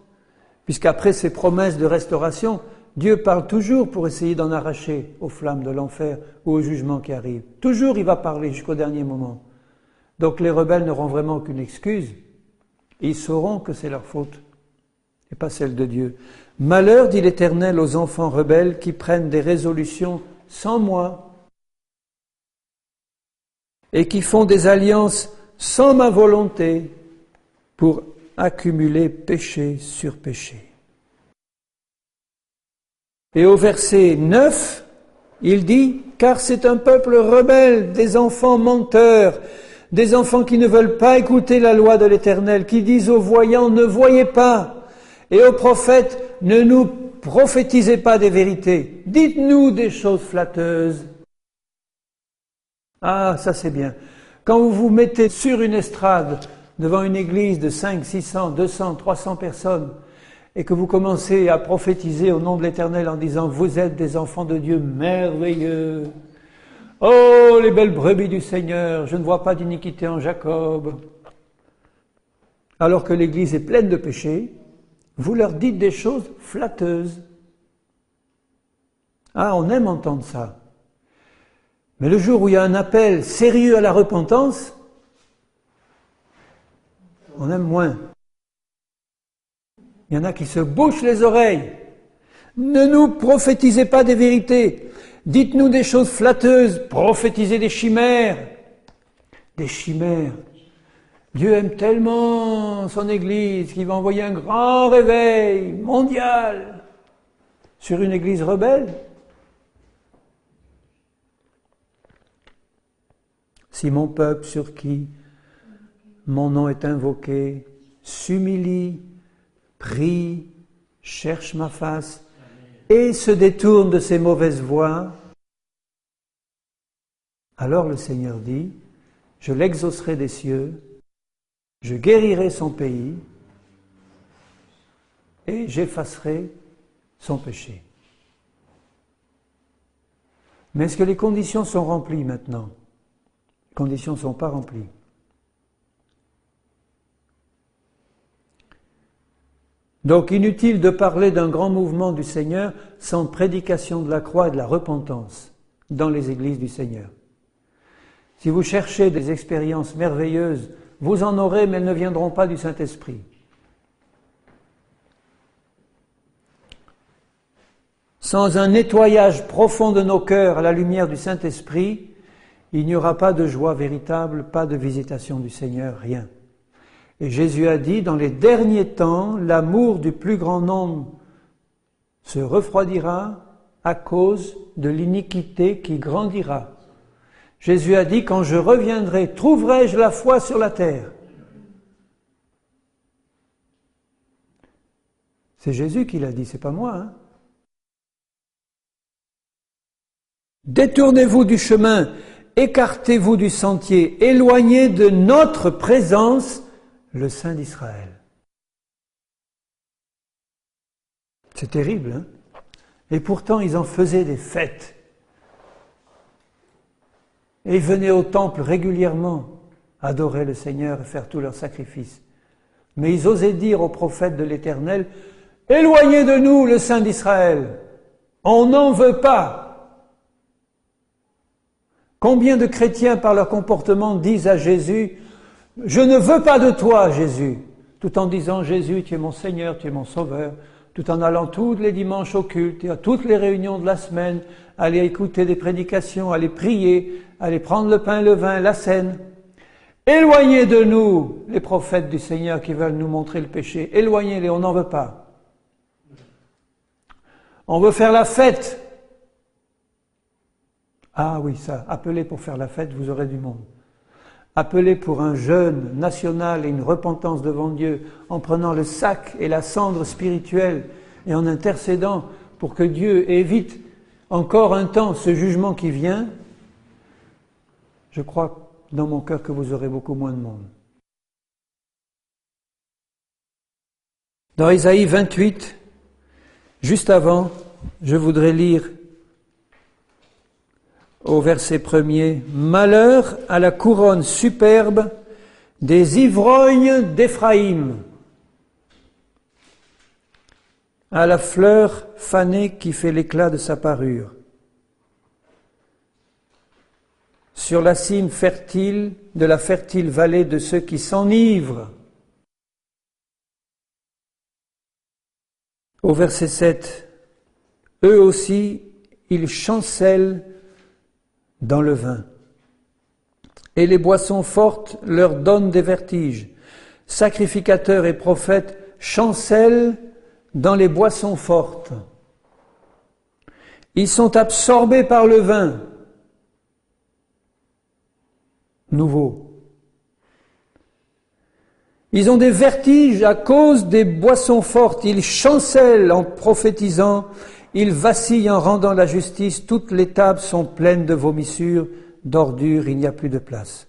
puisqu'après ces promesses de restauration, Dieu parle toujours pour essayer d'en arracher aux flammes de l'enfer ou au jugement qui arrive. Toujours il va parler jusqu'au dernier moment. Donc les rebelles n'auront vraiment aucune excuse. Ils sauront que c'est leur faute et pas celle de Dieu. Malheur, dit l'Éternel, aux enfants rebelles qui prennent des résolutions sans moi et qui font des alliances sans ma volonté pour accumuler péché sur péché. Et au verset 9, il dit « Car c'est un peuple rebelle, des enfants menteurs, des enfants qui ne veulent pas écouter la loi de l'Éternel, qui disent aux voyants, ne voyez pas, et aux prophètes, ne nous prophétisez pas des vérités, dites-nous des choses flatteuses. » Ah, ça c'est bien. Quand vous vous mettez sur une estrade, devant une église de 5, 600, 200, 300 personnes, et que vous commencez à prophétiser au nom de l'Éternel en disant « Vous êtes des enfants de Dieu merveilleux !» Oh, les belles brebis du Seigneur, je ne vois pas d'iniquité en Jacob. Alors que l'Église est pleine de péchés, vous leur dites des choses flatteuses. Ah, on aime entendre ça. Mais le jour où il y a un appel sérieux à la repentance, on aime moins. Il y en a qui se bouchent les oreilles. Ne nous prophétisez pas des vérités. Dites-nous des choses flatteuses, prophétisez des chimères. Des chimères. Dieu aime tellement son Église qu'il va envoyer un grand réveil mondial sur une Église rebelle. Si mon peuple sur qui mon nom est invoqué s'humilie, prie, cherche ma face, et se détourne de ses mauvaises voies, alors le Seigneur dit, je l'exaucerai des cieux, je guérirai son pays, et j'effacerai son péché. Mais est-ce que les conditions sont remplies maintenant ? Les conditions ne sont pas remplies. Donc inutile de parler d'un grand mouvement du Seigneur sans prédication de la croix et de la repentance dans les églises du Seigneur. Si vous cherchez des expériences merveilleuses vous en aurez, mais elles ne viendront pas du Saint-Esprit. Sans un nettoyage profond de nos cœurs à la lumière du Saint-Esprit, il n'y aura pas de joie véritable, pas de visitation du Seigneur, rien. Et Jésus a dit, dans les derniers temps, l'amour du plus grand nombre se refroidira à cause de l'iniquité qui grandira. Jésus a dit, quand je reviendrai, trouverai-je la foi sur la terre? C'est Jésus qui l'a dit, c'est pas moi, hein? Détournez-vous du chemin, écartez-vous du sentier, éloignez de notre présence le Saint d'Israël. C'est terrible, hein? Et pourtant, ils en faisaient des fêtes. Et ils venaient au temple régulièrement adorer le Seigneur et faire tous leurs sacrifices. Mais ils osaient dire aux prophètes de l'Éternel, « Éloignez de nous le Saint d'Israël, on n'en veut pas !» Combien de chrétiens, par leur comportement, disent à Jésus, « Je ne veux pas de toi, Jésus !» tout en disant, « Jésus, tu es mon Seigneur, tu es mon Sauveur !» tout en allant tous les dimanches au culte et à toutes les réunions de la semaine, aller écouter des prédications, aller prier, aller prendre le pain, le vin, la scène. Éloignez de nous les prophètes du Seigneur qui veulent nous montrer le péché. Éloignez-les, on n'en veut pas. On veut faire la fête. Ah oui, ça, appelez pour faire la fête, vous aurez du monde. Appelez pour un jeûne national et une repentance devant Dieu en prenant le sac et la cendre spirituelle et en intercédant pour que Dieu évite encore un temps ce jugement qui vient. Je crois dans mon cœur que vous aurez beaucoup moins de monde. Dans Ésaïe 28, juste avant, je voudrais lire au verset 1er, « Malheur à la couronne superbe des ivrognes d'Éphraïm, à la fleur fanée qui fait l'éclat de sa parure. Sur la cime fertile de la fertile vallée de ceux qui s'enivrent. » Au verset 7, « Eux aussi, ils chancellent dans le vin. Et les boissons fortes leur donnent des vertiges. Sacrificateurs et prophètes chancellent dans les boissons fortes. Ils sont absorbés par le vin nouveau. Ils ont des vertiges à cause des boissons fortes. Ils chancellent en prophétisant. Ils vacillent en rendant la justice, toutes les tables sont pleines de vomissures, d'ordures, il n'y a plus de place.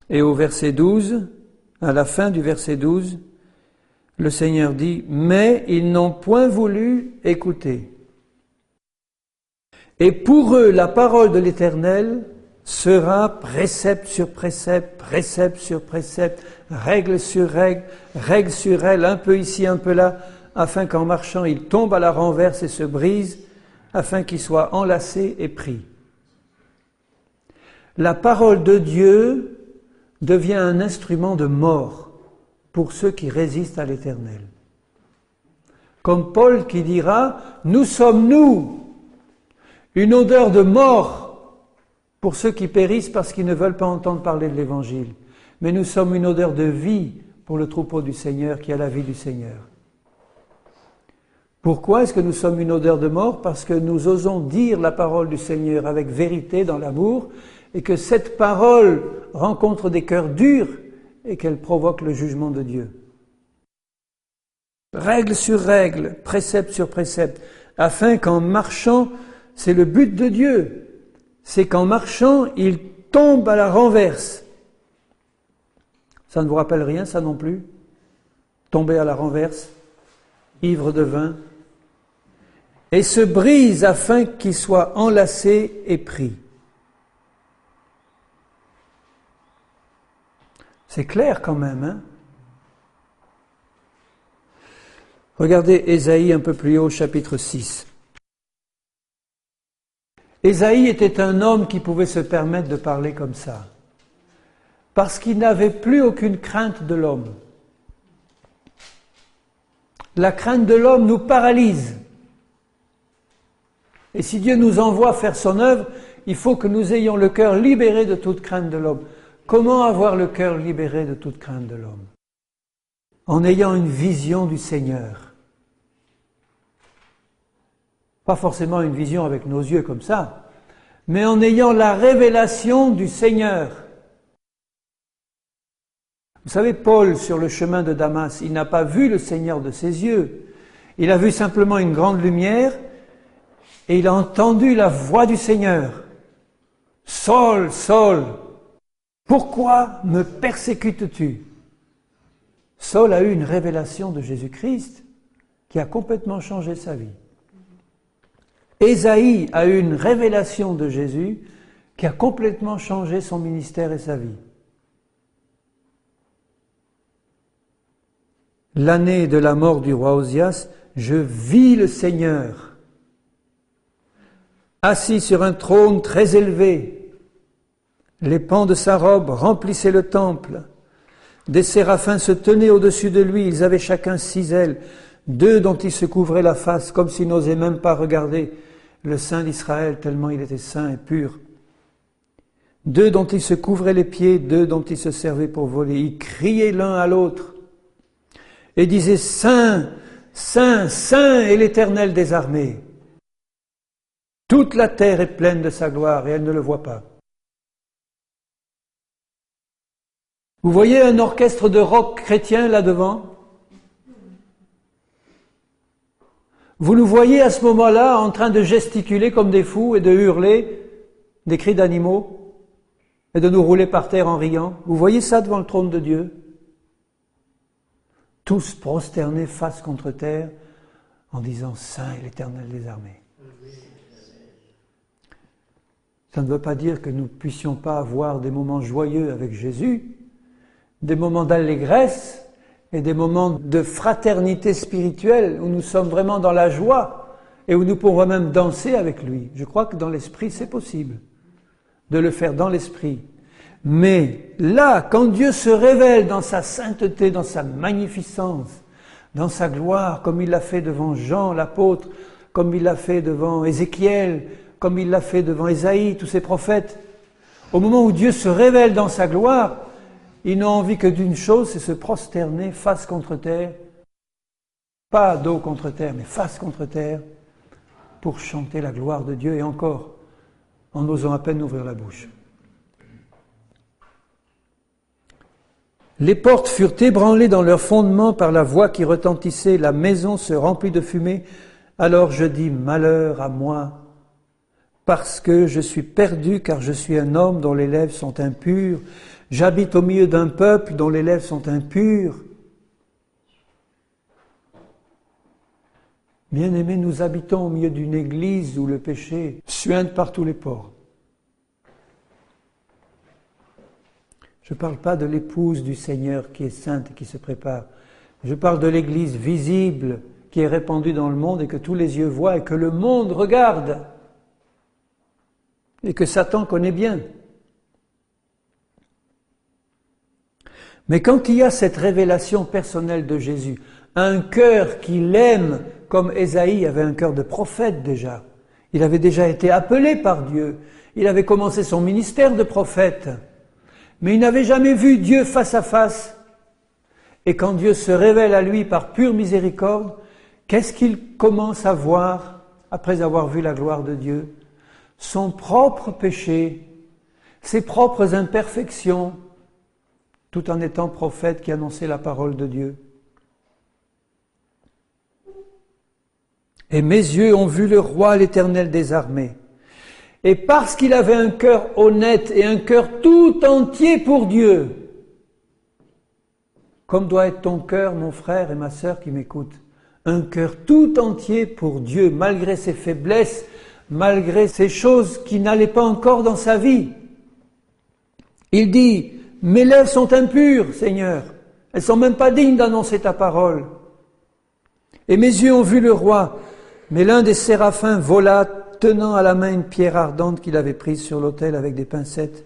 Et au verset 12, à la fin du verset 12, le Seigneur dit, « Mais ils n'ont point voulu écouter. Et pour eux, la parole de l'Éternel sera précepte sur précepte, précepte sur précepte, règle sur règle, règle sur elle, un peu ici, un peu là, afin qu'en marchant, ils tombent à la renverse et se brisent, afin qu'ils soient enlacés et pris. » La parole de Dieu devient un instrument de mort pour ceux qui résistent à l'Éternel. Comme Paul qui dira, « Nous sommes, nous, une odeur de mort pour ceux qui périssent parce qu'ils ne veulent pas entendre parler de l'Évangile. Mais nous sommes une odeur de vie pour le troupeau du Seigneur qui a la vie du Seigneur. » Pourquoi est-ce que nous sommes une odeur de mort? Parce que nous osons dire la parole du Seigneur avec vérité dans l'amour et que cette parole rencontre des cœurs durs et qu'elle provoque le jugement de Dieu. Règle sur règle, précepte sur précepte, afin qu'en marchant, c'est le but de Dieu, c'est qu'en marchant, il tombe à la renverse. Ça ne vous rappelle rien, ça non plus? Tomber à la renverse, ivre de vin, et se brise afin qu'il soit enlacé et pris. C'est clair quand même, hein? Regardez Ésaïe un peu plus haut, chapitre 6. Ésaïe était un homme qui pouvait se permettre de parler comme ça, parce qu'il n'avait plus aucune crainte de l'homme. La crainte de l'homme nous paralyse. Et si Dieu nous envoie faire son œuvre, il faut que nous ayons le cœur libéré de toute crainte de l'homme. Comment avoir le cœur libéré de toute crainte de l'homme? En ayant une vision du Seigneur. Pas forcément une vision avec nos yeux comme ça, mais en ayant la révélation du Seigneur. Vous savez, Paul, sur le chemin de Damas, il n'a pas vu le Seigneur de ses yeux. Il a vu simplement une grande lumière et il a entendu la voix du Seigneur. « Saul, Saul, pourquoi me persécutes-tu » Saul a eu une révélation de Jésus-Christ qui a complètement changé sa vie. Ésaïe a eu une révélation de Jésus qui a complètement changé son ministère et sa vie. L'année de la mort du roi Osias, je vis le Seigneur, assis sur un trône très élevé. Les pans de sa robe remplissaient le temple. Des séraphins se tenaient au-dessus de lui, ils avaient chacun 6 ailes, 2 dont ils se couvraient la face, comme s'ils n'osaient même pas regarder le Saint d'Israël, tellement il était saint et pur. 2 dont ils se couvraient les pieds, 2 dont ils se servaient pour voler. Ils criaient l'un à l'autre et disaient « Saint, Saint, Saint est l'Éternel des armées. Toute la terre est pleine de sa gloire et elle ne le voit pas. » Vous voyez un orchestre de rock chrétien là devant? Vous nous voyez à ce moment-là en train de gesticuler comme des fous et de hurler des cris d'animaux et de nous rouler par terre en riant. Vous voyez ça devant le trône de Dieu? Tous prosternés face contre terre en disant « Saint est l'Éternel des armées ». Ça ne veut pas dire que nous ne puissions pas avoir des moments joyeux avec Jésus, des moments d'allégresse et des moments de fraternité spirituelle où nous sommes vraiment dans la joie et où nous pourrons même danser avec lui. Je crois que dans l'esprit, c'est possible de le faire dans l'esprit. Mais là, quand Dieu se révèle dans sa sainteté, dans sa magnificence, dans sa gloire, comme il l'a fait devant Jean l'apôtre, comme il l'a fait devant Ézéchiel, comme il l'a fait devant Ésaïe, tous ces prophètes, au moment où Dieu se révèle dans sa gloire, ils n'ont envie que d'une chose, c'est se prosterner face contre terre, pas dos contre terre, mais face contre terre, pour chanter la gloire de Dieu et encore, en n'osant à peine ouvrir la bouche. Les portes furent ébranlées dans leur fondement par la voix qui retentissait, la maison se remplit de fumée. Alors je dis, malheur à moi, parce que je suis perdu, car je suis un homme dont les lèvres sont impures. J'habite au milieu d'un peuple dont les lèvres sont impures. Bien-aimés, nous habitons au milieu d'une église où le péché suinte par tous les pores. Je ne parle pas de l'épouse du Seigneur qui est sainte et qui se prépare. Je parle de l'église visible qui est répandue dans le monde et que tous les yeux voient et que le monde regarde et que Satan connaît bien. Mais quand il y a cette révélation personnelle de Jésus, un cœur qui l'aime, comme Ésaïe avait un cœur de prophète déjà, il avait déjà été appelé par Dieu, il avait commencé son ministère de prophète, mais il n'avait jamais vu Dieu face à face. Et quand Dieu se révèle à lui par pure miséricorde, qu'est-ce qu'il commence à voir après avoir vu la gloire de Dieu? Son propre péché, ses propres imperfections, tout en étant prophète qui annonçait la parole de Dieu. Et mes yeux ont vu le roi, l'Éternel des armées. Et parce qu'il avait un cœur honnête et un cœur tout entier pour Dieu, comme doit être ton cœur, mon frère et ma sœur qui m'écoutent, un cœur tout entier pour Dieu, malgré ses faiblesses, malgré ces choses qui n'allaient pas encore dans sa vie. Il dit, mes lèvres sont impures, Seigneur. Elles sont même pas dignes d'annoncer ta parole. Et mes yeux ont vu le roi. Mais l'un des séraphins vola tenant à la main une pierre ardente qu'il avait prise sur l'autel avec des pincettes.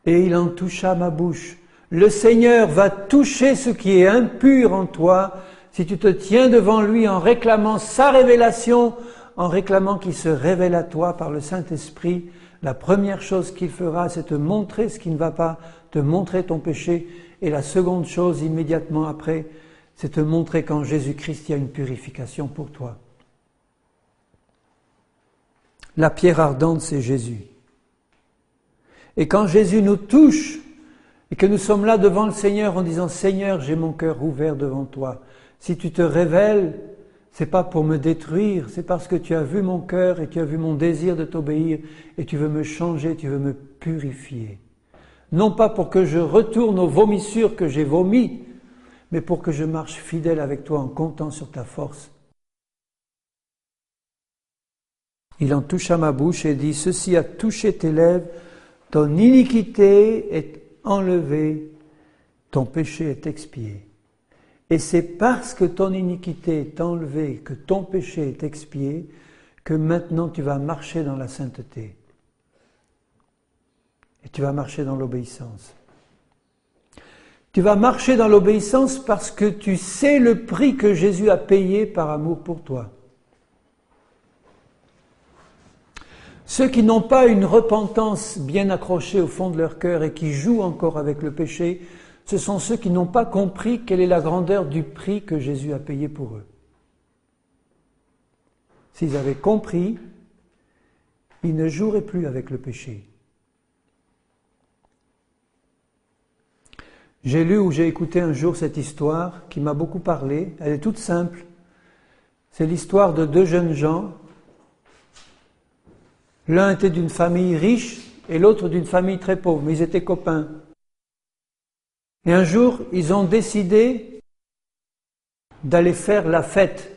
Et il en toucha ma bouche. Le Seigneur va toucher ce qui est impur en toi si tu te tiens devant lui en réclamant sa révélation, en réclamant qu'il se révèle à toi par le Saint-Esprit. La première chose qu'il fera, c'est te montrer ce qui ne va pas, te montrer ton péché. Et la seconde chose, immédiatement après, c'est te montrer qu'en Jésus-Christ, il y a une purification pour toi. La pierre ardente, c'est Jésus. Et quand Jésus nous touche, et que nous sommes là devant le Seigneur en disant « Seigneur, j'ai mon cœur ouvert devant toi. Si tu te révèles, c'est pas pour me détruire, c'est parce que tu as vu mon cœur et tu as vu mon désir de t'obéir et tu veux me changer, tu veux me purifier. Non pas pour que je retourne aux vomissures que j'ai vomies, mais pour que je marche fidèle avec toi en comptant sur ta force. » Il en toucha ma bouche et dit « Ceci a touché tes lèvres, ton iniquité est enlevée, ton péché est expié. » Et c'est parce que ton iniquité est enlevée, que ton péché est expié, que maintenant tu vas marcher dans la sainteté. Et tu vas marcher dans l'obéissance. Tu vas marcher dans l'obéissance parce que tu sais le prix que Jésus a payé par amour pour toi. Ceux qui n'ont pas une repentance bien accrochée au fond de leur cœur et qui jouent encore avec le péché, ce sont ceux qui n'ont pas compris quelle est la grandeur du prix que Jésus a payé pour eux. S'ils avaient compris, ils ne joueraient plus avec le péché. J'ai lu ou j'ai écouté un jour cette histoire qui m'a beaucoup parlé. Elle est toute simple. C'est l'histoire de deux jeunes gens. L'un était d'une famille riche et l'autre d'une famille très pauvre, mais ils étaient copains. Et un jour, ils ont décidé d'aller faire la fête,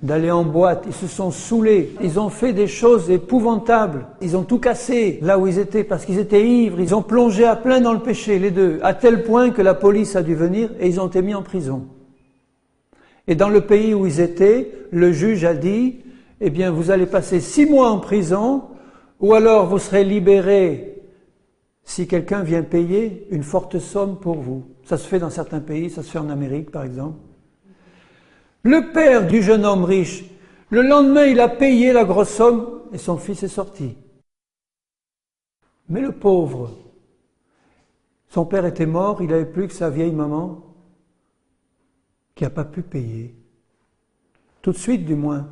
d'aller en boîte. Ils se sont saoulés, ils ont fait des choses épouvantables. Ils ont tout cassé là où ils étaient parce qu'ils étaient ivres. Ils ont plongé à plein dans le péché, les deux, à tel point que la police a dû venir et ils ont été mis en prison. Et dans le pays où ils étaient, le juge a dit, eh bien, vous allez passer 6 mois en prison, ou alors vous serez libérés si quelqu'un vient payer une forte somme pour vous. Ça se fait dans certains pays, ça se fait en Amérique par exemple. Le père du jeune homme riche, le lendemain il a payé la grosse somme et son fils est sorti. Mais le pauvre, son père était mort, il n'avait plus que sa vieille maman qui n'a pas pu payer. Tout de suite du moins.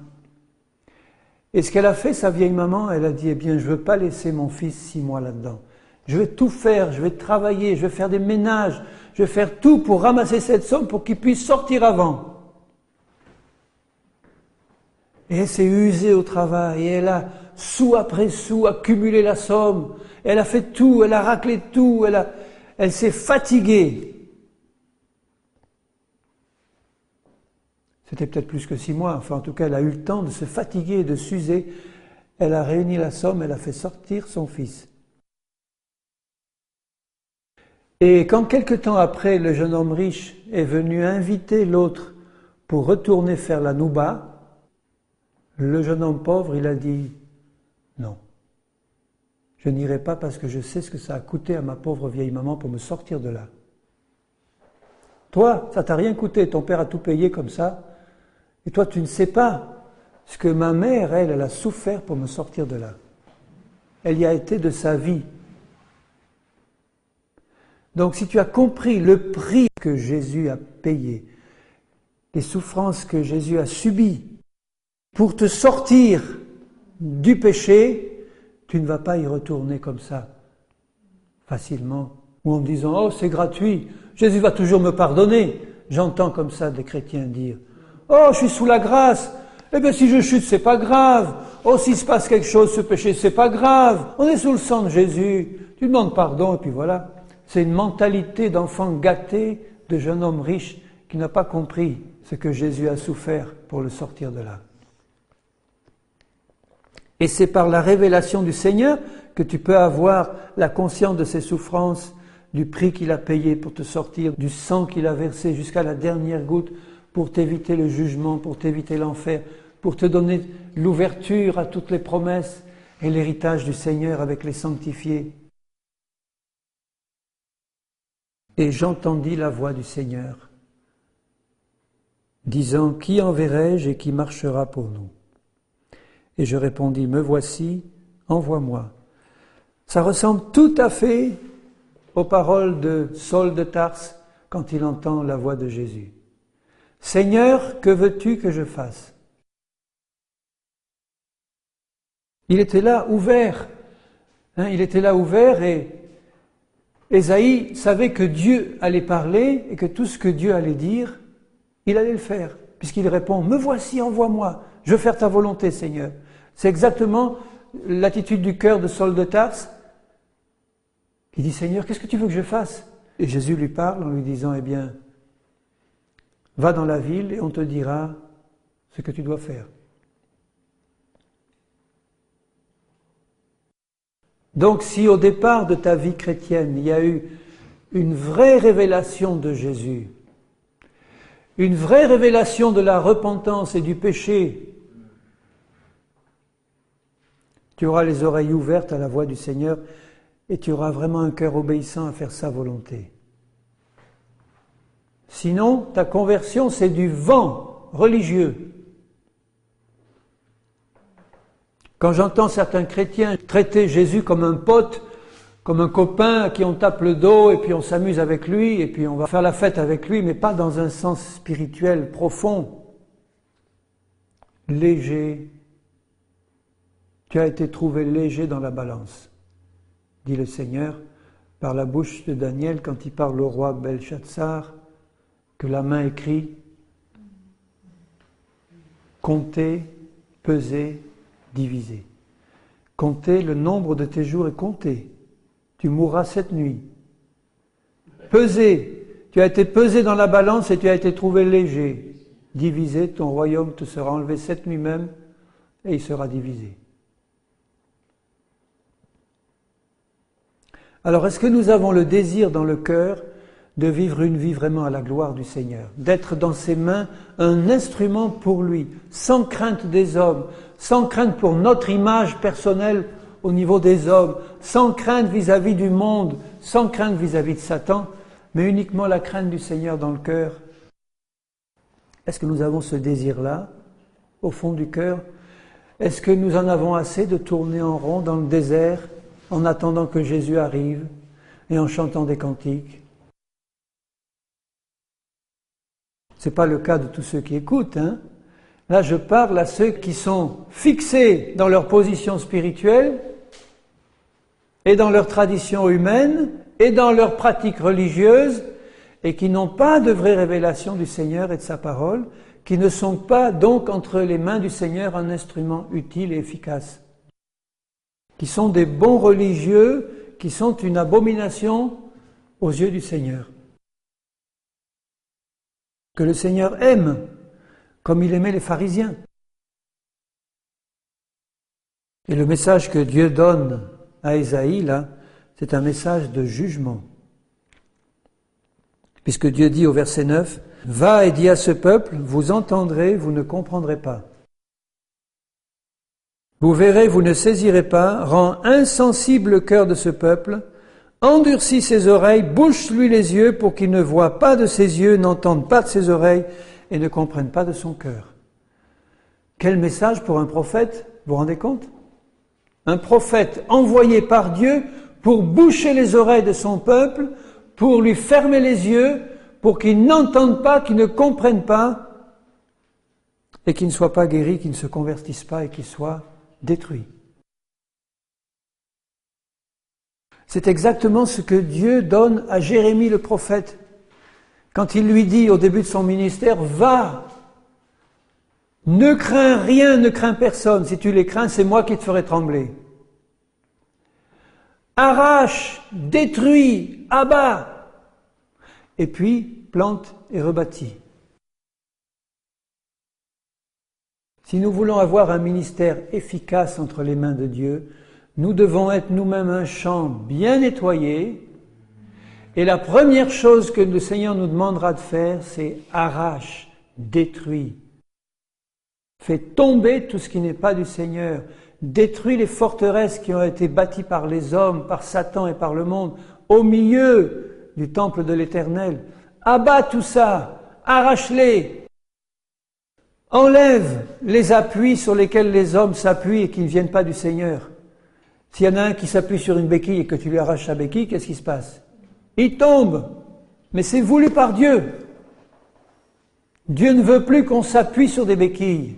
Et ce qu'elle a fait, sa vieille maman, elle a dit, eh bien, je ne veux pas laisser mon fils 6 mois là-dedans. Je vais tout faire, je vais travailler, je vais faire des ménages, je vais faire tout pour ramasser cette somme pour qu'il puisse sortir avant. Et elle s'est usée au travail, et elle a, sou après sou, accumulé la somme. Elle a fait tout, elle a raclé tout, elle s'est fatiguée. C'était peut-être plus que 6 mois, enfin en tout cas elle a eu le temps de se fatiguer et de s'user. Elle a réuni la somme, elle a fait sortir son fils. Et quand quelque temps après, le jeune homme riche est venu inviter l'autre pour retourner faire la nouba, le jeune homme pauvre, il a dit « Non, je n'irai pas parce que je sais ce que ça a coûté à ma pauvre vieille maman pour me sortir de là. Toi, ça t'a rien coûté, ton père a tout payé comme ça. Et toi, tu ne sais pas ce que ma mère, elle a souffert pour me sortir de là. Elle y a été de sa vie. Donc, si tu as compris le prix que Jésus a payé, les souffrances que Jésus a subies pour te sortir du péché, tu ne vas pas y retourner comme ça, facilement, ou en disant « Oh, c'est gratuit, Jésus va toujours me pardonner ». J'entends comme ça des chrétiens dire « Oh, je suis sous la grâce, eh bien si je chute, c'est pas grave. Oh, s'il se passe quelque chose, ce péché, c'est pas grave. On est sous le sang de Jésus, tu demandes pardon, et puis voilà. » C'est une mentalité d'enfant gâté, de jeune homme riche, qui n'a pas compris ce que Jésus a souffert pour le sortir de là. Et c'est par la révélation du Seigneur que tu peux avoir la conscience de ses souffrances, du prix qu'il a payé pour te sortir, du sang qu'il a versé jusqu'à la dernière goutte pour t'éviter le jugement, pour t'éviter l'enfer, pour te donner l'ouverture à toutes les promesses et l'héritage du Seigneur avec les sanctifiés. Et j'entendis la voix du Seigneur, disant, qui enverrai-je et qui marchera pour nous? Et je répondis, me voici, envoie-moi. Ça ressemble tout à fait aux paroles de Saul de Tarse quand il entend la voix de Jésus. Seigneur, que veux-tu que je fasse? Il était là ouvert, il était là ouvert et Ésaïe savait que Dieu allait parler et que tout ce que Dieu allait dire, il allait le faire, puisqu'il répond, me voici, envoie-moi, je veux faire ta volonté, Seigneur. C'est exactement l'attitude du cœur de Saul de Tarse. Il dit, Seigneur, qu'est-ce que tu veux que je fasse? Et Jésus lui parle en lui disant, eh bien, va dans la ville et on te dira ce que tu dois faire. Donc si au départ de ta vie chrétienne, il y a eu une vraie révélation de Jésus, une vraie révélation de la repentance et du péché, tu auras les oreilles ouvertes à la voix du Seigneur et tu auras vraiment un cœur obéissant à faire sa volonté. Sinon, ta conversion, c'est du vent religieux. Quand j'entends certains chrétiens traiter Jésus comme un pote, comme un copain à qui on tape le dos et puis on s'amuse avec lui et puis on va faire la fête avec lui, mais pas dans un sens spirituel profond, léger. Tu as été trouvé léger dans la balance, dit le Seigneur par la bouche de Daniel quand il parle au roi Belshazzar, que la main écrit, compter, peser, diviser. Compter, le nombre de tes jours est compté. Tu mourras cette nuit. Peser, tu as été pesé dans la balance et tu as été trouvé léger. Diviser, ton royaume te sera enlevé cette nuit même et il sera divisé. Alors, est-ce que nous avons le désir dans le cœur de vivre une vie vraiment à la gloire du Seigneur, d'être dans ses mains un instrument pour lui, sans crainte des hommes, sans crainte pour notre image personnelle au niveau des hommes, sans crainte vis-à-vis du monde, sans crainte vis-à-vis de Satan, mais uniquement la crainte du Seigneur dans le cœur. Est-ce que nous avons ce désir-là, au fond du cœur? Est-ce que nous en avons assez de tourner en rond dans le désert, en attendant que Jésus arrive et en chantant des cantiques? Ce n'est pas le cas de tous ceux qui écoutent. Là, je parle à ceux qui sont fixés dans leur position spirituelle et dans leur tradition humaine et dans leur pratique religieuse et qui n'ont pas de vraie révélation du Seigneur et de sa parole, qui ne sont pas donc entre les mains du Seigneur un instrument utile et efficace, qui sont des bons religieux, qui sont une abomination aux yeux du Seigneur. Que le Seigneur aime, comme il aimait les pharisiens. Et le message que Dieu donne à Ésaïe, là, c'est un message de jugement. Puisque Dieu dit au verset 9, « Va et dis à ce peuple, vous entendrez, vous ne comprendrez pas. Vous verrez, vous ne saisirez pas, rends insensible le cœur de ce peuple, endurcis ses oreilles, bouche-lui les yeux pour qu'il ne voie pas de ses yeux, n'entende pas de ses oreilles et ne comprenne pas de son cœur. » Quel message pour un prophète, vous vous rendez compte? Un prophète envoyé par Dieu pour boucher les oreilles de son peuple, pour lui fermer les yeux, pour qu'il n'entende pas, qu'il ne comprenne pas, et qu'il ne soit pas guéri, qu'il ne se convertisse pas et qu'il soit détruit. C'est exactement ce que Dieu donne à Jérémie le prophète. Quand il lui dit au début de son ministère, « Va, ne crains rien, ne crains personne. Si tu les crains, c'est moi qui te ferai trembler. Arrache, détruis, abat. Et puis, plante et rebâtis. » Si nous voulons avoir un ministère efficace entre les mains de Dieu, nous devons être nous-mêmes un champ bien nettoyé. Et la première chose que le Seigneur nous demandera de faire, c'est arrache, détruis. Fais tomber tout ce qui n'est pas du Seigneur. Détruis les forteresses qui ont été bâties par les hommes, par Satan et par le monde, au milieu du temple de l'Éternel. Abats tout ça, arrache-les. Enlève les appuis sur lesquels les hommes s'appuient et qui ne viennent pas du Seigneur. S'il y en a un qui s'appuie sur une béquille et que tu lui arraches sa béquille, qu'est-ce qui se passe? Il tombe. Mais c'est voulu par Dieu. Dieu ne veut plus qu'on s'appuie sur des béquilles.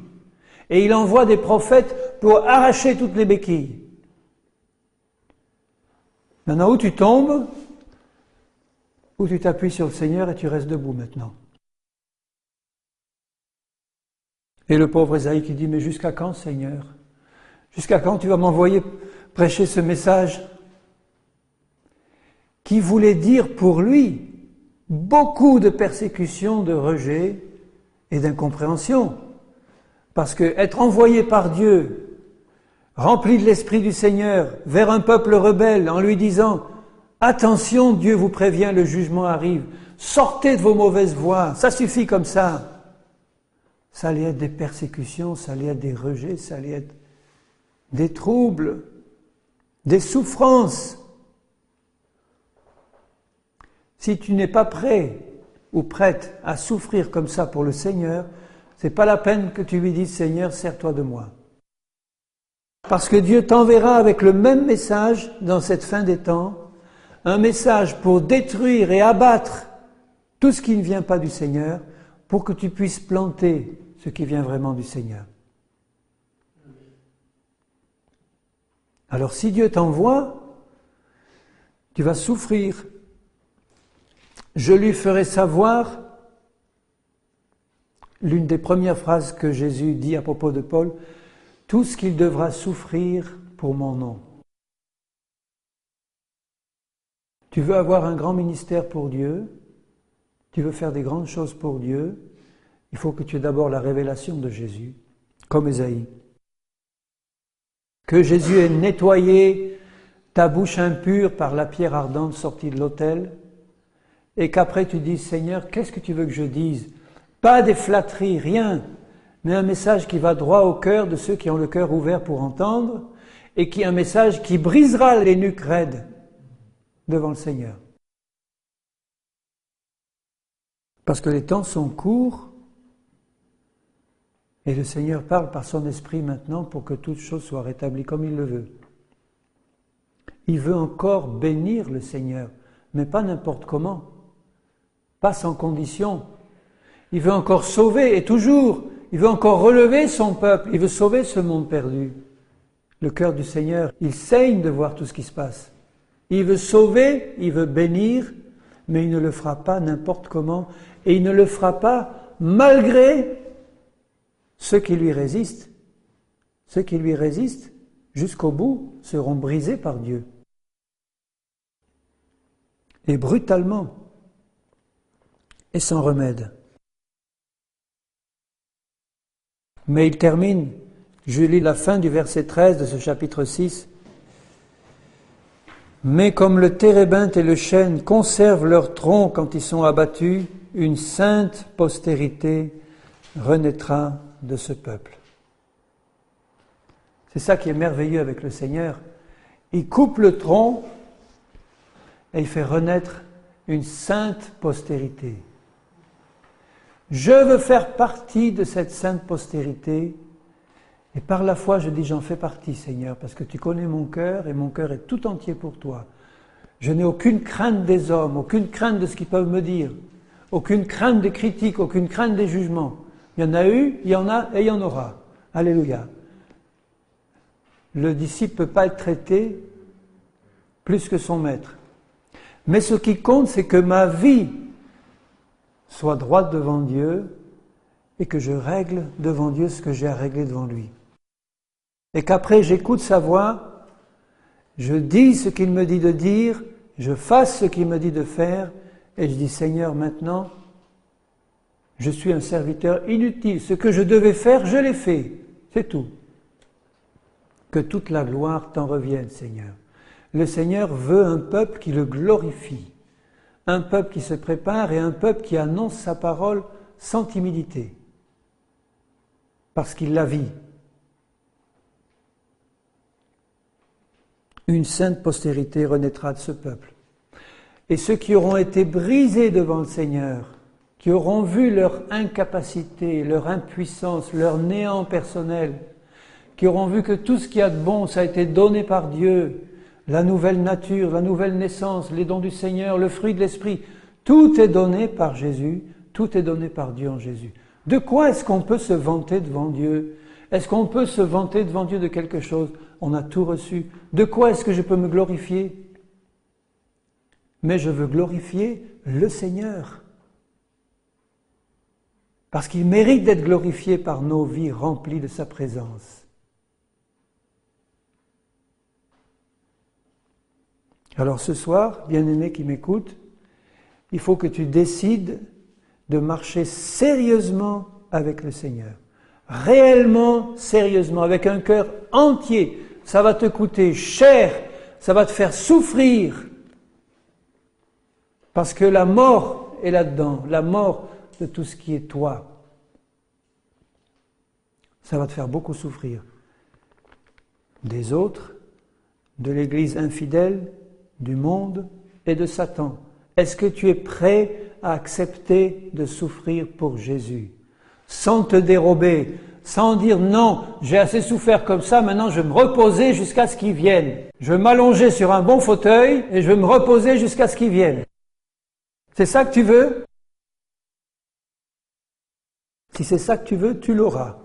Et il envoie des prophètes pour arracher toutes les béquilles. Maintenant, où tu tombes, où tu t'appuies sur le Seigneur et tu restes debout maintenant. Et le pauvre Ésaïe qui dit, mais jusqu'à quand, Seigneur? Jusqu'à quand tu vas m'envoyer prêcher ce message qui voulait dire pour lui beaucoup de persécutions, de rejet et d'incompréhension. Parce que être envoyé par Dieu, rempli de l'Esprit du Seigneur, vers un peuple rebelle en lui disant « Attention, Dieu vous prévient, le jugement arrive, sortez de vos mauvaises voies, ça suffit comme ça ». Ça allait être des persécutions, ça allait être des rejets, ça allait être des troubles, des souffrances. Si tu n'es pas prêt ou prête à souffrir comme ça pour le Seigneur, c'est pas la peine que tu lui dises « Seigneur, sers-toi de moi ». Parce que Dieu t'enverra avec le même message dans cette fin des temps, un message pour détruire et abattre tout ce qui ne vient pas du Seigneur, pour que tu puisses planter ce qui vient vraiment du Seigneur. Alors si Dieu t'envoie, tu vas souffrir. Je lui ferai savoir, l'une des premières phrases que Jésus dit à propos de Paul, tout ce qu'il devra souffrir pour mon nom. Tu veux avoir un grand ministère pour Dieu, tu veux faire des grandes choses pour Dieu, il faut que tu aies d'abord la révélation de Jésus, comme Ésaïe. Que Jésus ait nettoyé ta bouche impure par la pierre ardente sortie de l'autel, et qu'après tu dises, Seigneur, qu'est-ce que tu veux que je dise? Pas des flatteries, rien, mais un message qui va droit au cœur de ceux qui ont le cœur ouvert pour entendre, et qui est un message qui brisera les nuques raides devant le Seigneur. Parce que les temps sont courts, et le Seigneur parle par son esprit maintenant pour que toute chose soit rétablie comme il le veut. Il veut encore bénir le Seigneur, mais pas n'importe comment, pas sans condition. Il veut encore sauver, et toujours, il veut encore relever son peuple, il veut sauver ce monde perdu. Le cœur du Seigneur, il saigne de voir tout ce qui se passe. Il veut sauver, il veut bénir, mais il ne le fera pas n'importe comment, et il ne le fera pas malgré ceux qui lui résistent. Ceux qui lui résistent, jusqu'au bout, seront brisés par Dieu. Et brutalement, et sans remède. Mais il termine, je lis la fin du verset 13 de ce chapitre 6. Mais comme le térébinthe et le chêne conservent leur tronc quand ils sont abattus, une sainte postérité renaîtra de ce peuple. C'est ça qui est merveilleux avec le Seigneur. Il coupe le tronc et il fait renaître une sainte postérité. Je veux faire partie de cette sainte postérité et par la foi je dis j'en fais partie, Seigneur, parce que tu connais mon cœur et mon cœur est tout entier pour toi. Je n'ai aucune crainte des hommes, aucune crainte de ce qu'ils peuvent me dire, aucune crainte des critiques, aucune crainte des jugements. Il y en a eu, il y en a et il y en aura. Alléluia. Le disciple ne peut pas être traité plus que son maître. Mais ce qui compte, c'est que ma vie soit droite devant Dieu et que je règle devant Dieu ce que j'ai à régler devant lui. Et qu'après j'écoute sa voix, je dis ce qu'il me dit de dire, je fasse ce qu'il me dit de faire et je dis Seigneur maintenant, je suis un serviteur inutile, ce que je devais faire, je l'ai fait, c'est tout. Que toute la gloire t'en revienne, Seigneur. Le Seigneur veut un peuple qui le glorifie, un peuple qui se prépare et un peuple qui annonce sa parole sans timidité. parce qu'il la vit. Une sainte postérité renaîtra de ce peuple. Et ceux qui auront été brisés devant le Seigneur, qui auront vu leur incapacité, leur impuissance, leur néant personnel, qui auront vu que tout ce qu'il y a de bon, ça a été donné par Dieu, la nouvelle nature, la nouvelle naissance, les dons du Seigneur, le fruit de l'Esprit, tout est donné par Jésus, tout est donné par Dieu en Jésus. De quoi est-ce qu'on peut se vanter devant Dieu? Est-ce qu'on peut se vanter devant Dieu de quelque chose? On a tout reçu. De quoi est-ce que je peux me glorifier? Mais je veux glorifier le Seigneur. Parce qu'il mérite d'être glorifié par nos vies remplies de sa présence. Alors ce soir, bien-aimé qui m'écoute, il faut que tu décides de marcher sérieusement avec le Seigneur. Réellement, sérieusement, avec un cœur entier. Ça va te coûter cher, ça va te faire souffrir. Parce que la mort est là-dedans, la mort de tout ce qui est toi. Ça va te faire beaucoup souffrir. Des autres, de l'Église infidèle, du monde et de Satan. Est-ce que tu es prêt à accepter de souffrir pour Jésus, sans te dérober, sans dire non, j'ai assez souffert comme ça, maintenant je vais me reposer jusqu'à ce qu'il vienne. Je vais m'allonger sur un bon fauteuil et je vais me reposer jusqu'à ce qu'il vienne. C'est ça que tu veux? Si c'est ça que tu veux, tu l'auras.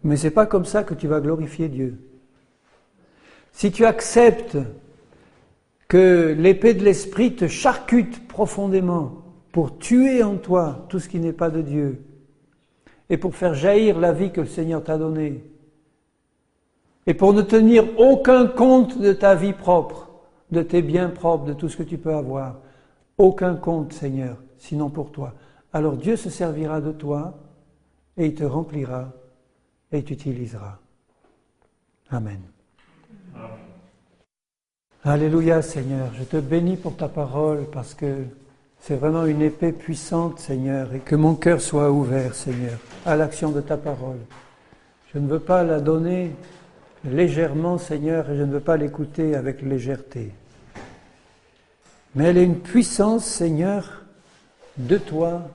Mais c'est pas comme ça que tu vas glorifier Dieu. Si tu acceptes que l'épée de l'Esprit te charcute profondément pour tuer en toi tout ce qui n'est pas de Dieu et pour faire jaillir la vie que le Seigneur t'a donnée et pour ne tenir aucun compte de ta vie propre, de tes biens propres, de tout ce que tu peux avoir, aucun compte, Seigneur, sinon pour toi. Alors Dieu se servira de toi et il te remplira et il t'utilisera. Amen. Alléluia, Seigneur. Je te bénis pour ta parole parce que c'est vraiment une épée puissante, Seigneur, et que mon cœur soit ouvert, Seigneur, à l'action de ta parole. Je ne veux pas la donner légèrement, Seigneur, et je ne veux pas l'écouter avec légèreté. Mais elle est une puissance, Seigneur, de toi,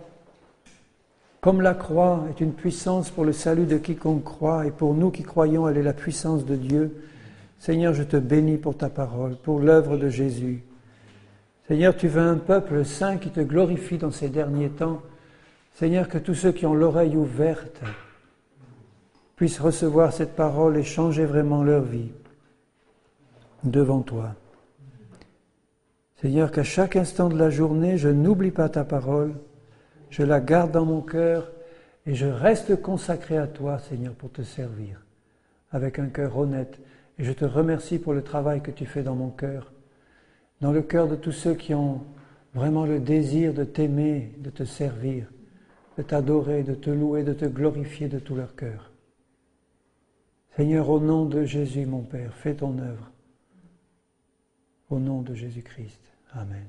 comme la croix est une puissance pour le salut de quiconque croit, et pour nous qui croyons, elle est la puissance de Dieu. Seigneur, je te bénis pour ta parole, pour l'œuvre de Jésus. Seigneur, tu veux un peuple saint qui te glorifie dans ces derniers temps. Seigneur, que tous ceux qui ont l'oreille ouverte puissent recevoir cette parole et changer vraiment leur vie devant toi. Seigneur, qu'à chaque instant de la journée, je n'oublie pas ta parole, je la garde dans mon cœur et je reste consacré à toi, Seigneur, pour te servir avec un cœur honnête. Et je te remercie pour le travail que tu fais dans mon cœur, dans le cœur de tous ceux qui ont vraiment le désir de t'aimer, de te servir, de t'adorer, de te louer, de te glorifier de tout leur cœur. Seigneur, au nom de Jésus, mon Père, fais ton œuvre. Au nom de Jésus-Christ. Amen.